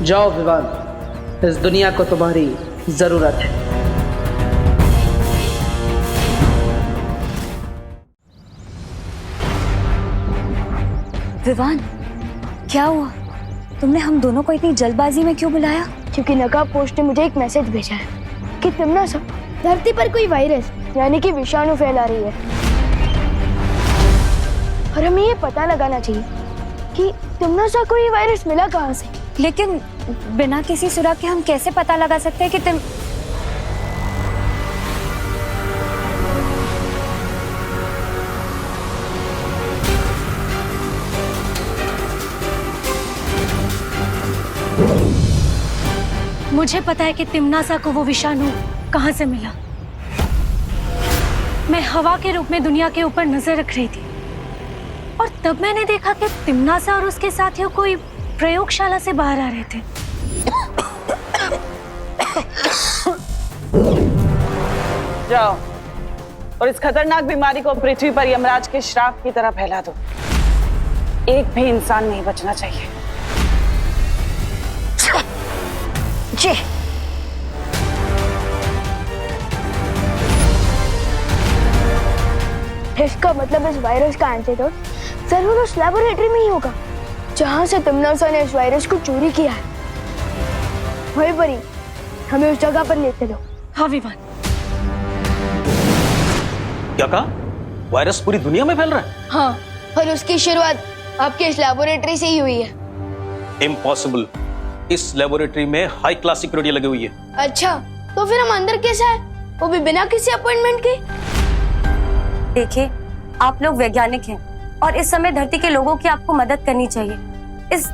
जाओ विवान, इस दुनिया को तुम्हारी जरूरत है। विवान, क्या हुआ? तुमने हम दोनों को इतनी जल्दबाजी में क्यों बुलाया? क्योंकि नकाबपोश ने मुझे एक मैसेज भेजा है कि तिम्नासा धरती पर कोई वायरस यानी कि विषाणु फैला रही है और हमें ये पता लगाना चाहिए कि तिम्नासा को ये वायरस मिला कहाँ से। लेकिन बिना किसी सुराग के हम कैसे पता लगा सकते हैं कि मुझे पता है कि तिम्नासा को वो विषाणु कहाँ से मिला। मैं हवा के रूप में दुनिया के ऊपर नजर रख रही थी और तब मैंने देखा कि तिम्नासा और उसके साथियों कोई प्रयोगशाला से बाहर आ रहे थे। जाओ और इस खतरनाक बीमारी को पृथ्वी पर यमराज के श्राप की तरह फैला दो। एक भी इंसान नहीं बचना चाहिए। जी। इसका मतलब इस वायरस का एंटीडोट जरूर उस लैबोरेटरी में ही होगा जहां से तिम्नासा ने इस वायरस को चोरी किया है। वहीं पर ही हमें उस जगह पर लेते लो। हाँ विवान। क्या कहा? वायरस पूरी दुनिया में फैल रहा है? हाँ, और उसकी शुरुआत आपके इस लेबोरेटरी से ही हुई है। इम्पॉसिबल। इस लेबोरेटरी में हाई क्लास सिक्योरिटी लगी हुई है। अच्छा, तो फिर हम अंदर कैसे आए, वो भी बिना किसी अपॉइंटमेंट के? देखिए, आप लोग वैज्ञानिक हैं और इस समय धरती के लोगों की आपको मदद करनी चाहिए। इस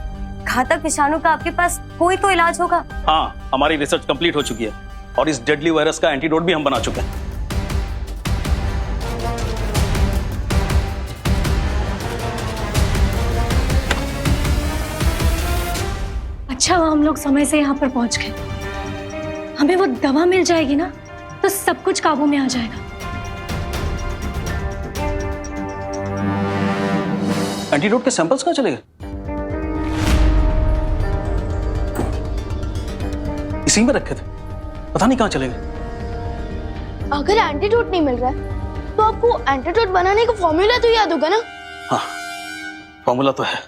घातक विषाणु का आपके पास कोई तो इलाज होगा। हाँ, हमारी रिसर्च कंप्लीट हो चुकी है और इस डेडली वायरस का एंटीडोट भी हम बना चुके हैं। अच्छा, हम लोग समय से यहाँ पर पहुंच गए। हमें वो दवा मिल जाएगी ना, तो सब कुछ काबू में आ जाएगा। एंटीडोट के सैंपल्स कहाँ चले गए? इसी में रखे थे, पता नहीं कहाँ चले गए। अगर एंटीडोट नहीं मिल रहा है तो आपको एंटीडोट बनाने का फॉर्मूला तो याद होगा ना? हाँ, फॉर्मूला तो है।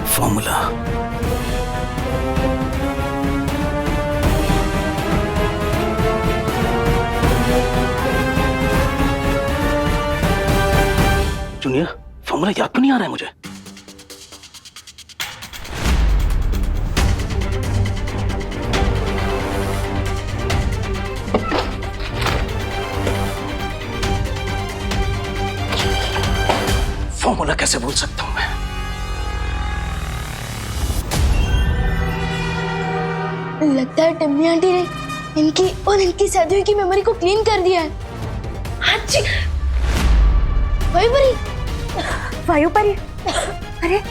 फॉर्मूला जूनियर, फॉर्मूला याद क्यों नहीं आ रहा है मुझे? फॉर्मूला कैसे भूल सकता हूं मैं? लगता है टिम्मी आंटी ने इनकी और इनकी सदियों की मेमोरी को क्लीन कर दिया है। अच्छी वायुपरी, वायुपरी, अरे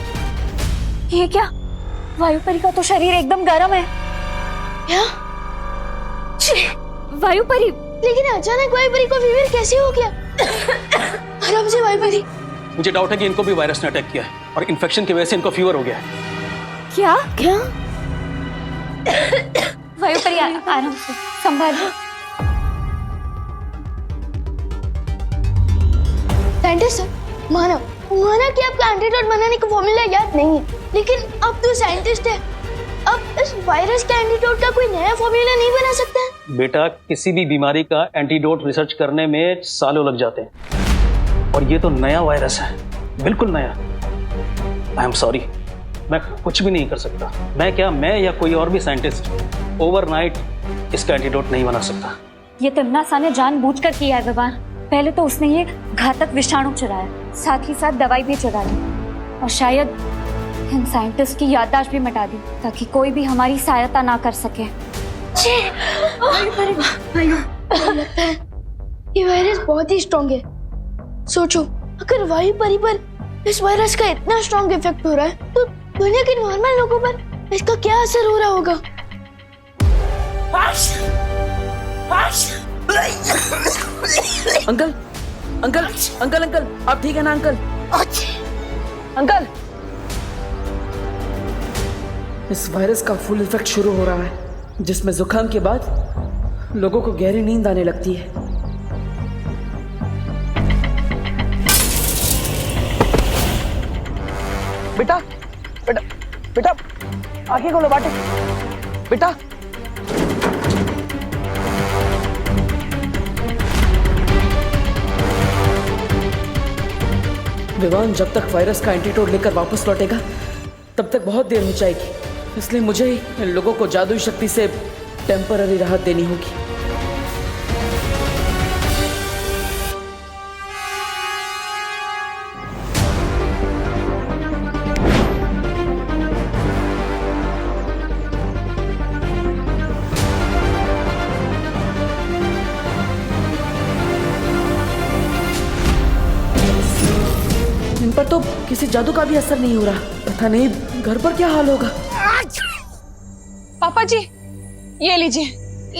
ये क्या? वायुपरी का तो शरीर एकदम गर्म है। क्या? वायुपरी, लेकिन अचानक वायुपरी को फीवर कैसे हो गया? आराम से वायुपरी। मुझे डाउट है कि इनको भी वायरस ने अटैक किया है और इन्फेक्शन की वजह से इनको फीवर हो गया है। क्या? क्या? वायुपरी, आराम से संभालो। साइंटिस्ट सर, माना कि आपका एंटीडोट बनाने का फॉर्मूला याद नहीं है, लेकिन अब तो साइंटिस्ट है, अब इस वायरस का एंटीडोट का कोई नया फॉर्मूला नहीं बना सकता है? बेटा, किसी भी बीमारी का एंटीडोट रिसर्च करने में सालों लग जाते हैं और ये तो नया वायरस है, बिल्कुल नया। आई एम सॉरी, मैं कुछ भी नहीं कर सकता। मैं या कोई और भी साइंटिस्ट ओवरनाइट इसका एंटीडोट नहीं बना सकता। ये तिम्नासा ने जानबूझकर किया है विवान। पहले तो उसने ये घातक विषाणु चुराया, साथ ही साथ दवाई भी चुरा ली और शायद इन साइंटिस्ट की याददाश्त भी मिटा दी ताकि कोई भी हमारी सहायता ना कर सके। लगता है ये वायरस बहुत ही स्ट्रॉन्ग है। सोचो, अगर वायुपरी पर इस वायरस का इतना स्ट्रॉन्ग इफेक्ट हो रहा है तो दुनिया के नॉर्मल लोगों पर इसका क्या असर हो रहा होगा? अंकल, अंकल, अंकल, अंकल, आप ठीक है ना अंकल? अंकल, इस वायरस का फुल इफेक्ट शुरू हो रहा है, जिसमें जुकाम के बाद लोगों को गहरी नींद आने लगती है। बेटा, बेटा, बेटा, आंखें खोलो बाटे। बेटा, विवान जब तक वायरस का एंटीडोट लेकर वापस लौटेगा तब तक बहुत देर हो जाएगी, इसलिए मुझे इन लोगों को जादुई शक्ति से टेम्पररी राहत देनी होगी। इन पर तो किसी जादू का भी असर नहीं हो रहा। पता नहीं घर पर क्या हाल होगा। पापा जी, ये लीजिए,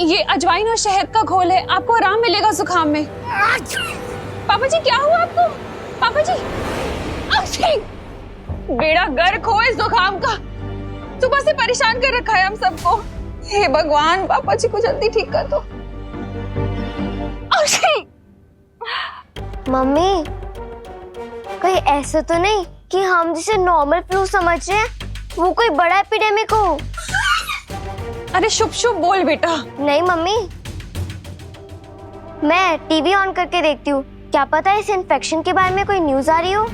ये अजवाइन और शहद का घोल है, आपको आराम मिलेगा जुकाम में। पापा जी, क्या हुआ आपको? पापा जी, बेड़ा गर्क हो इस जुकाम का, सुबह से परेशान कर रखा है हम सबको। हे भगवान, पापा जी को जल्दी ठीक कर दो। मम्मी, कहीं ऐसा तो नहीं कि हम जिसे नॉर्मल फ्लू समझ रहे हैं वो कोई बड़ा एपिडेमिक हो? अरे शुभ शुभ बोल बेटा। नहीं मम्मी, मैं टीवी ऑन करके देखती हूँ, क्या पता इस इन्फेक्शन के बारे में कोई न्यूज आ रही हो।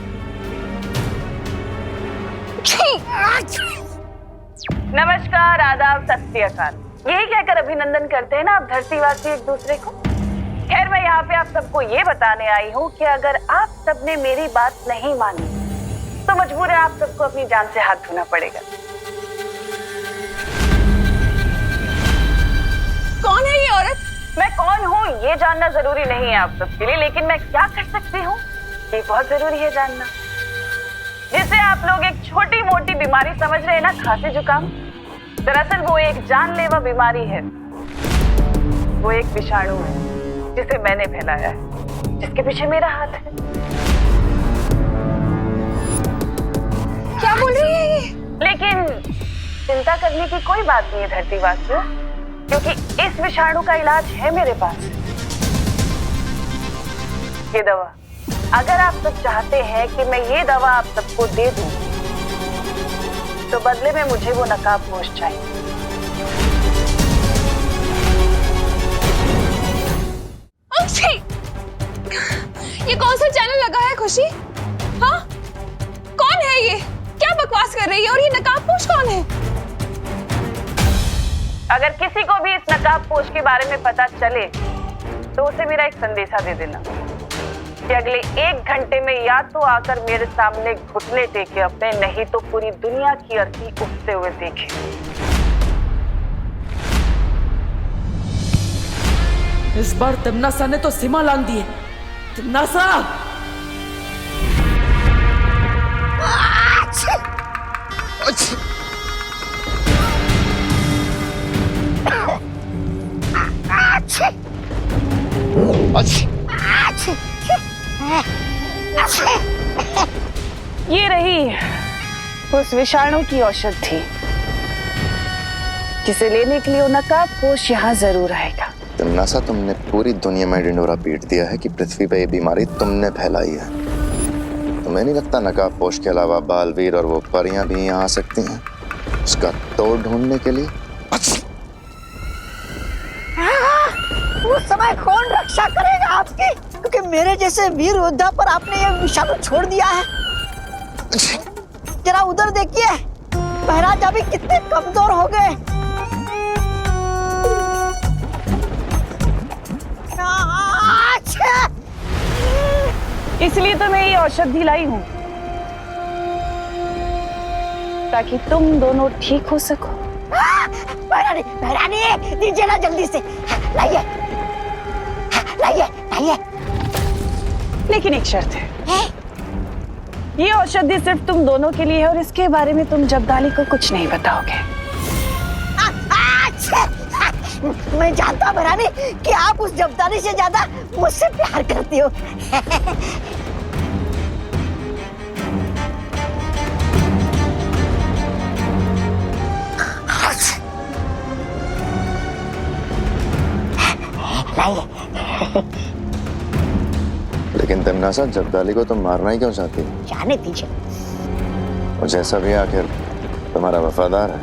नमस्कार, आदाब, सत श्री अकाल, यही कहकर अभिनंदन करते हैं ना आप धरतीवासी एक दूसरे को। खैर, मैं यहाँ पे आप सबको ये बताने आई हूँ कि अगर आप सबने मेरी बात नहीं मानी तो मजबूर है आप सबको अपनी जान से हाथ धोना पड़ेगा। कौन है ये औरत? मैं कौन हूँ ये जानना जरूरी नहीं है आप सबके लिए, लेकिन मैं क्या कर सकती हूँ ये बहुत जरूरी है जानना। जिसे आप लोग एक छोटी मोटी बीमारी समझ रहे हैं ना, खांसी जुकाम, दरअसल वो एक जानलेवा बीमारी है। वो एक विषाणु है जिसे मैंने फैलाया है, जिसके पीछे मेरा हाथ है। क्या बोल रही है ये? लेकिन चिंता करने की कोई बात नहीं है धरतीवासियों, क्योंकि इस विषाणु का इलाज है मेरे पास। ये दवा, अगर आप सब चाहते हैं कि मैं ये दवा आप सबको दे दूं, तो बदले में मुझे वो नकाबपोश चाहिए। ये कौन सा चैनल लगा है खुशी? हाँ, कौन है ये? क्या बकवास कर रही है? और ये नकाबपोश कौन है? अगर किसी को भी इस नकाबपोश के बारे में पता चले तो उसे मेरा एक संदेशा दे देना कि अगले 1 घंटे में या तो आकर मेरे सामने घुटने टेके अपने, नहीं तो पूरी दुनिया की अर्थी उगते हुए देखे। इस बार तिमनासा ने तो सीमा लांघ दी है। तिमनासा! ये रही उस विषाणु की औषधि जिसे लेने के लिए वो नकाबपोश यहाँ जरूर आएगा। तिमनासा, तुमने पूरी दुनिया में ढिंढोरा पीट दिया है कि पृथ्वी पे ये बीमारी तुमने फैलाई है। तुम्हें नहीं लगता नकाबपोश के अलावा बालवीर और वो परियां भी यहाँ आ सकती हैं उसका तोड़ ढूंढने के लिए? उस समय कौन रक्षा करेगा आपकी? क्योंकि मेरे जैसे वीर योद्धा पर आपने ये विषाणु छोड़ दिया है। जरा उधर देखिए, महाराज अभी कितने कमजोर हो गए। इसलिए तो मैं ये औषधि लाई हूँ, ताकि तुम दोनों ठीक हो सको। महारानी, दीजिए ना जल्दी से, लाइए लाइए लाइए। लेकिन एक शर्त है, ये औषधि सिर्फ तुम दोनों के लिए है और इसके बारे में तुम जब्दाली को कुछ नहीं बताओगे। मैं जानता महारानी कि आप उस जब्दाली से ज्यादा मुझसे प्यार करती हो। लेकिन तिमनासा, जब्दाली को तुम मारना ही क्यों चाहती हो? जाने दीजिए, वो जैसा भी आखिर तुम्हारा वफादार है।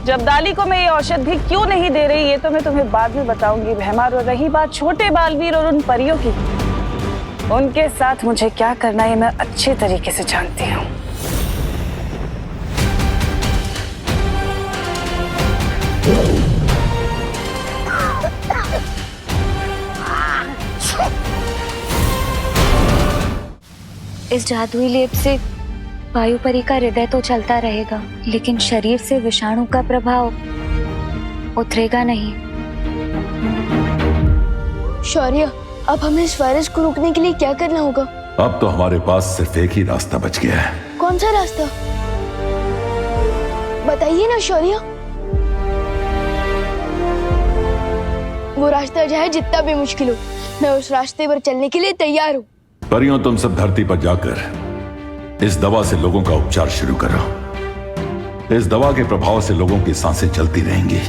जब्दाली को मैं ये औषधि क्यों नहीं दे रही ये तो मैं तुम्हें बाद में बताऊंगी भैमार। और रही बात छोटे बालवीर और उन परियों की, उनके साथ मुझे क्या करना है मैं अच्छे तरीके से जानती हूँ। इस जादुई लेप से वायुपरी का हृदय तो चलता रहेगा, लेकिन शरीर से विषाणु का प्रभाव उतरेगा नहीं। शौर्य, अब हमें इस वायरस को रोकने के लिए क्या करना होगा? अब तो हमारे पास सिर्फ एक ही रास्ता बच गया है। कौन सा रास्ता? बताइए ना शौर्य। वो रास्ता चाहे जितना भी मुश्किल हो, मैं उस रास्ते पर चलने के लिए तैयार हूँ। परियों, तुम सब धरती पर जाकर इस दवा से लोगों का उपचार शुरू करो। इस दवा के प्रभाव से लोगों की सांसें चलती रहेंगी।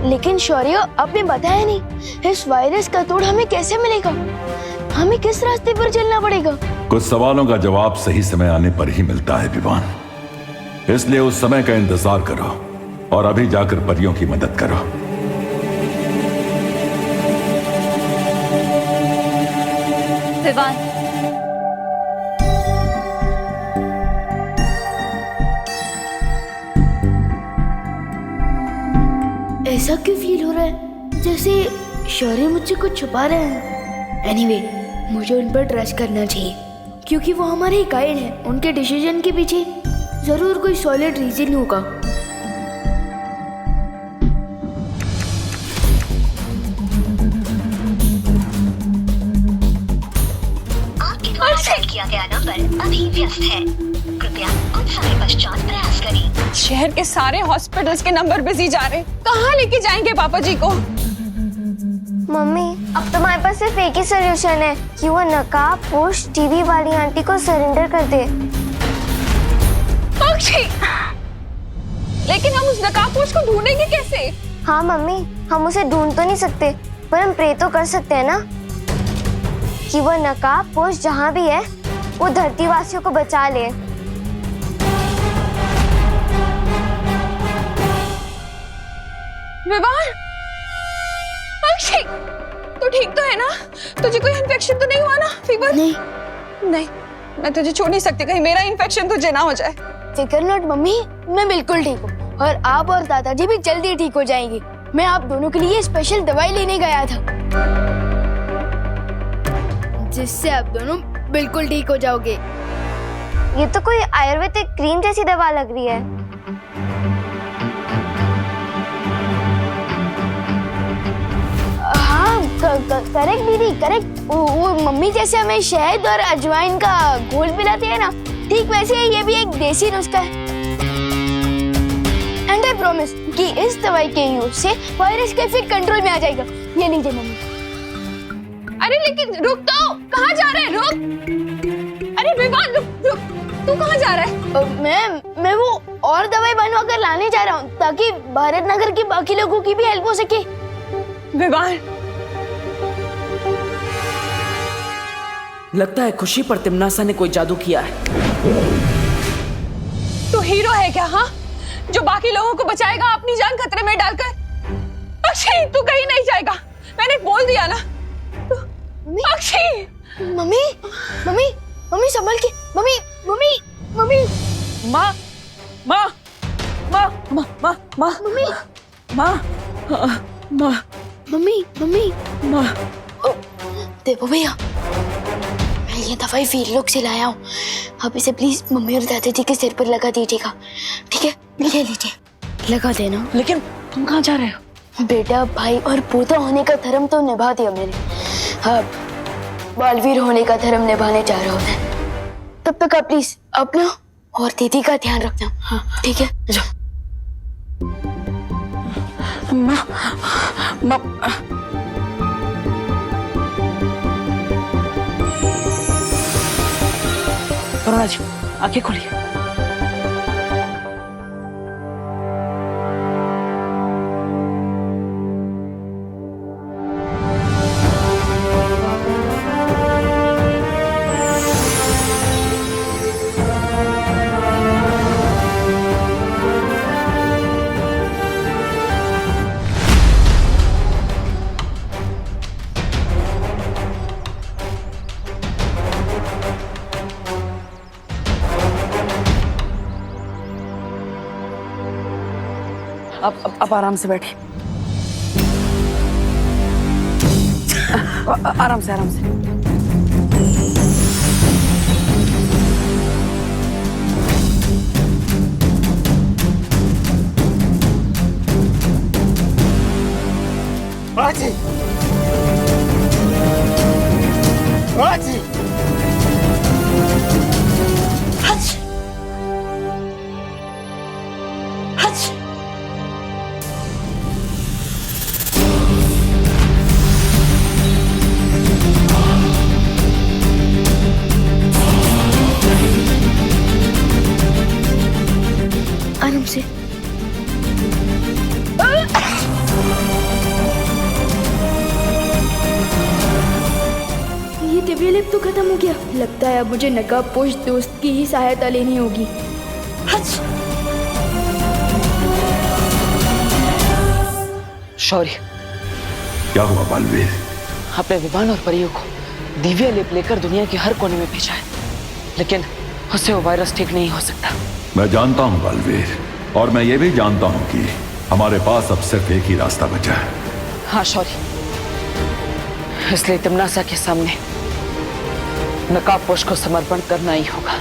लेकिन शौर्य, आपने बताया नहीं, इस वायरस का तोड़ हमें कैसे मिलेगा? हमें किस रास्ते पर चलना पड़ेगा? कुछ सवालों का जवाब सही समय आने पर ही मिलता है विवान। इसलिए उस समय का इंतजार करो और अभी जाकर परियों की मदद करो। विवान, ऐसा क्यों फील हो रहा है जैसे शौर्य मुझसे कुछ छुपा रहे हैं? एनीवे, मुझे उन पर ट्रस्ट करना चाहिए क्योंकि वो हमारे गाइड हैं। उनके डिसीजन के पीछे जरूर कोई सॉलिड रीजन होगा। आपके द्वारा डायल किया गया नंबर अभी व्यस्त है, कृपया कुछ समय पश्चात प्रयास करें। शहर के सारे हॉस्पिटल्स के नंबर बिजी जा रहे, कहाँ लेके जाएंगे पापा जी को? मम्मी, अब तुम्हारे पास सिर्फ एक ही सोल्यूशन है कि वो नकाब पोश टीवी वाली आंटी को सरेंडर कर दे। अक्षी, लेकिन हम उस नकाबपोश को ढूंढेंगे कैसे? हाँ मम्मी, हम उसे ढूंढ तो नहीं सकते, पर हम प्रे तो कर सकते हैं ना कि वो नकाबपोश जहाँ भी है वो धरती वासियों को बचा ले। विवान, अक्षय, तू ठीक तो है ना? तुझे कोई इन्फेक्शन तो नहीं हुआ ना? फीवर? नहीं, मैं तुझे छोड़ नहीं सकती, कहीं मेरा इन्फेक्शन तुझे ना हो जाए। फिकर नॉट मम्मी, मैं बिल्कुल ठीक हूँ और आप और दादाजी भी जल्दी ठीक हो जाएंगे। मैं आप दोनों के लिए स्पेशल दवाई लेने गया था जिससे आप दोनों बिल्कुल ठीक हो जाओगे। ये तो कोई आयुर्वेदिक क्रीम जैसी दवा लग रही है। हाँ करेक्ट दीदी, करेक्ट। वो मम्मी जैसे हमें शहद और अजवाइन का घोल पिलाती है ना, ठीक वैसे ही ये भी एक देसी नुस्खा है। एंड आई प्रॉमिस कि इस दवाई के यूज से वायरस का इफेक्ट कंट्रोल में आ जाएगा। ये लीजिए मम्मी। अरे लेकिन रुक तो, कहाँ जा रहे हैं? रुक! अरे विवान, रुक! तू कहाँ जा रहा है? मैं वो और दवाई बनवा कर लाने जा रहा हूँ ताकि भारत नगर के बाकी लोगों की भी हेल्प हो सके। विवान, लगता है खुशी पर तिमनासा ने कोई जादू किया है। तू हीरो है क्या? हाँ, जो बाकी लोगों को बचाएगा अपनी जान खतरे में डालकर? अक्षय, तू कहीं नहीं जाएगा, मैंने बोल दिया ना। अक्षय! मम्मी, मम्मी, मम्मी संभल के। Mummy, mummy, mummy. माँ, माँ, माँ, माँ, माँ, माँ, मम्मी, माँ, माँ, मम्मी, मम्मी, माँ। देखो भैया, मैं ये दवाई वीरलोक से लाया हूँ। आप इसे प्लीज मम्मी और दादाजी के सिर पर लगा दीजिएगा, ठीक है? ले लीजिए, लगा देना। लेकिन तुम कहाँ जा रहे हो? बेटा, भाई और पोता होने का धर्म तो निभा दिया मैंने, अब बालवीर होने का धर्म निभाने जा रहा हूँ मैं। तब तक आप प्लीज अपना और दीदी का ध्यान रखना। हाँ ठीक है, जाओ। माँ, माँ, अरुणा जी, आंखें खोलिए। अब आराम से बैठे। आराम से, आराम से। आजी, आजी, हच, हच। आराम से। ये तबीयत तो खत्म हो गया। लगता है अब मुझे नकाबपोश दोस्त की ही सहायता लेनी होगी। हच। शौर्य, क्या हुआ बालवीर? आपने विमान और परियों को दिव्य लेप लेकर दुनिया के हर कोने में भेजा है, लेकिन उससे वो वायरस ठीक नहीं हो सकता। मैं जानता हूँ बालवीर, और मैं ये भी जानता हूँ कि हमारे पास अब सिर्फ एक ही रास्ता बचा है। हाँ शौर्य, इसलिए तिम्नासा के सामने नकाबपोश को समर्पण करना ही होगा।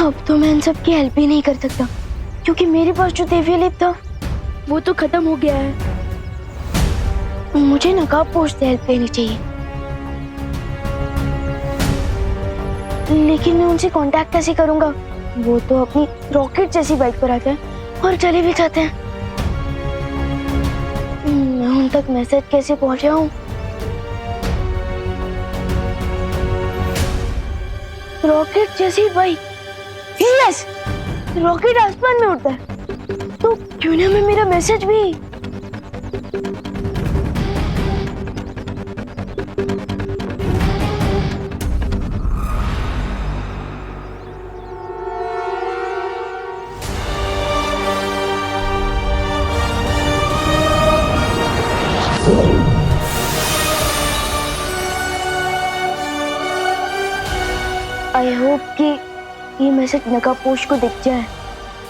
अब तो मैं इन सब की हेल्प ही नहीं कर सकता, क्योंकि मेरे पास जो दिव्य लेप था वो तो खत्म हो गया है। मुझे नकाबपोश से हेल्प लेनी चाहिए, लेकिन मैं उनसे कांटेक्ट कैसे करूंगा? वो तो अपनी रॉकेट जैसी बाइक पर आते हैं और चले भी जाते हैं। मैं उन तक मैसेज कैसे पहुंचाऊं? रॉकेट जैसी बाइक, यस, रॉकेट आसमान में उड़ता है, तो क्यों ना मैं मेरा मैसेज भी। आई होप कि ये मैसेज नकाबपोश को दिख जाए।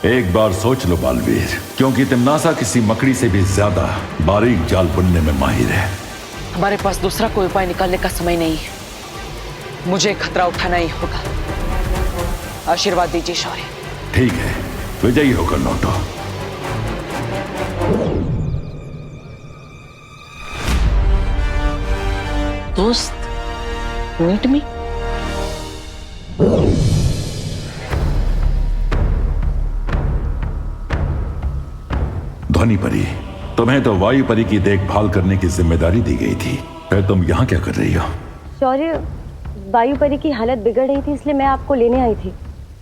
एक बार सोच लो बालवीर, क्योंकि तिम्नासा किसी मकड़ी से भी ज्यादा बारीक जाल बुनने में माहिर है। हमारे पास दूसरा कोई उपाय निकालने का समय नहीं है, मुझे खतरा उठाना ही होगा। आशीर्वाद दीजिए शौर्य। ठीक है, विजयी होकर लौटो। दोस्त, मीट मी। ध्वनि परी, तुम्हें तो वायु परी की देखभाल करने की जिम्मेदारी दी गई थी, फिर तुम यहाँ क्या कर रही हो? शौर्य, वायु परी की हालत बिगड़ रही थी, इसलिए मैं आपको लेने आई थी,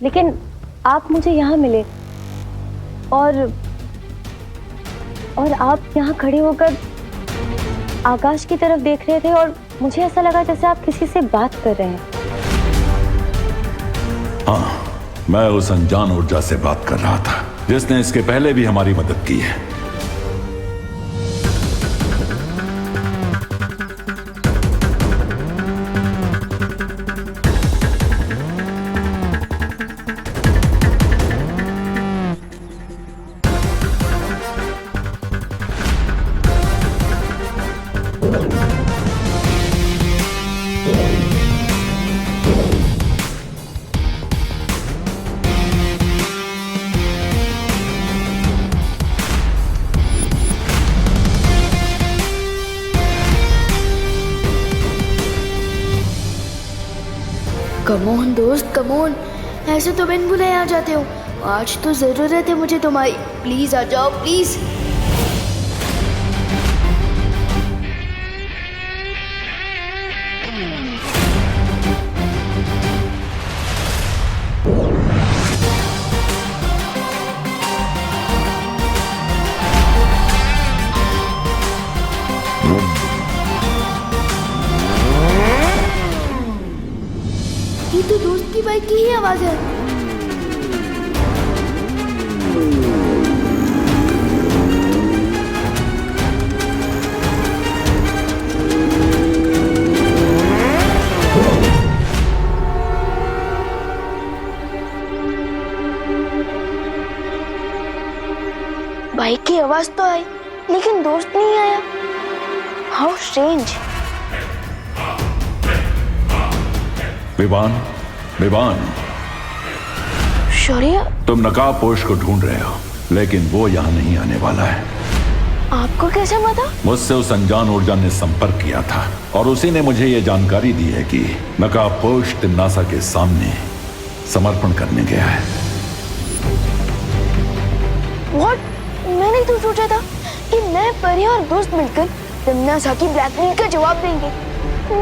लेकिन आप मुझे यहाँ मिले और आप यहाँ खड़े होकर आकाश की तरफ देख रहे थे और मुझे ऐसा लगा जैसे आप किसी से बात कर रहे हैं। हाँ, मैं उस अनजान ऊर्जा से बात कर रहा था जिसने इसके पहले भी हमारी मदद की है। कमोन दोस्त, कमोन, ऐसे तो बिन बुलाए आ जाते हो। आज तो जरूरत है मुझे तुम्हारी, प्लीज आ जाओ प्लीज। ये तो दोस्त की बाइक की ही आवाज है। बाइक की आवाज तो आई, लेकिन दोस्त नहीं आया। How strange. विवान, विवान, शौर्य, तुम नकाबपोश को ढूंढ रहे हो, लेकिन वो यहाँ नहीं आने वाला है। आपको कैसे पता? मुझसे उस अनजान ऊर्जा ने संपर्क किया था और उसी ने मुझे ये जानकारी दी है कि नकाबपोश तिम्नासा के सामने समर्पण करने गया है। What? मैंने तो सोचा था कि मैं, परी और दोस्त मिलकर तिम्नासा की ब्लैकमेल का जवाब देंगे,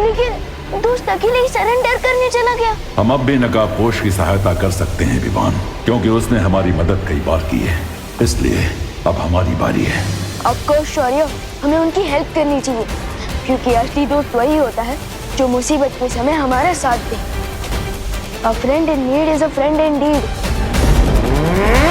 लेकिन दोस्त अकेले ही सरेंडर करने चला गया। हम अब भी नकाबपोश की सहायता कर सकते हैं विवान, क्योंकि उसने हमारी मदद कई बार की है, इसलिए अब हमारी बारी है। ऑफ कोर्स शौर्य, हमें उनकी हेल्प करनी चाहिए, क्योंकि असली दोस्त वही होता है जो मुसीबत के समय हमारा साथ दे। A friend in need is a friend indeed.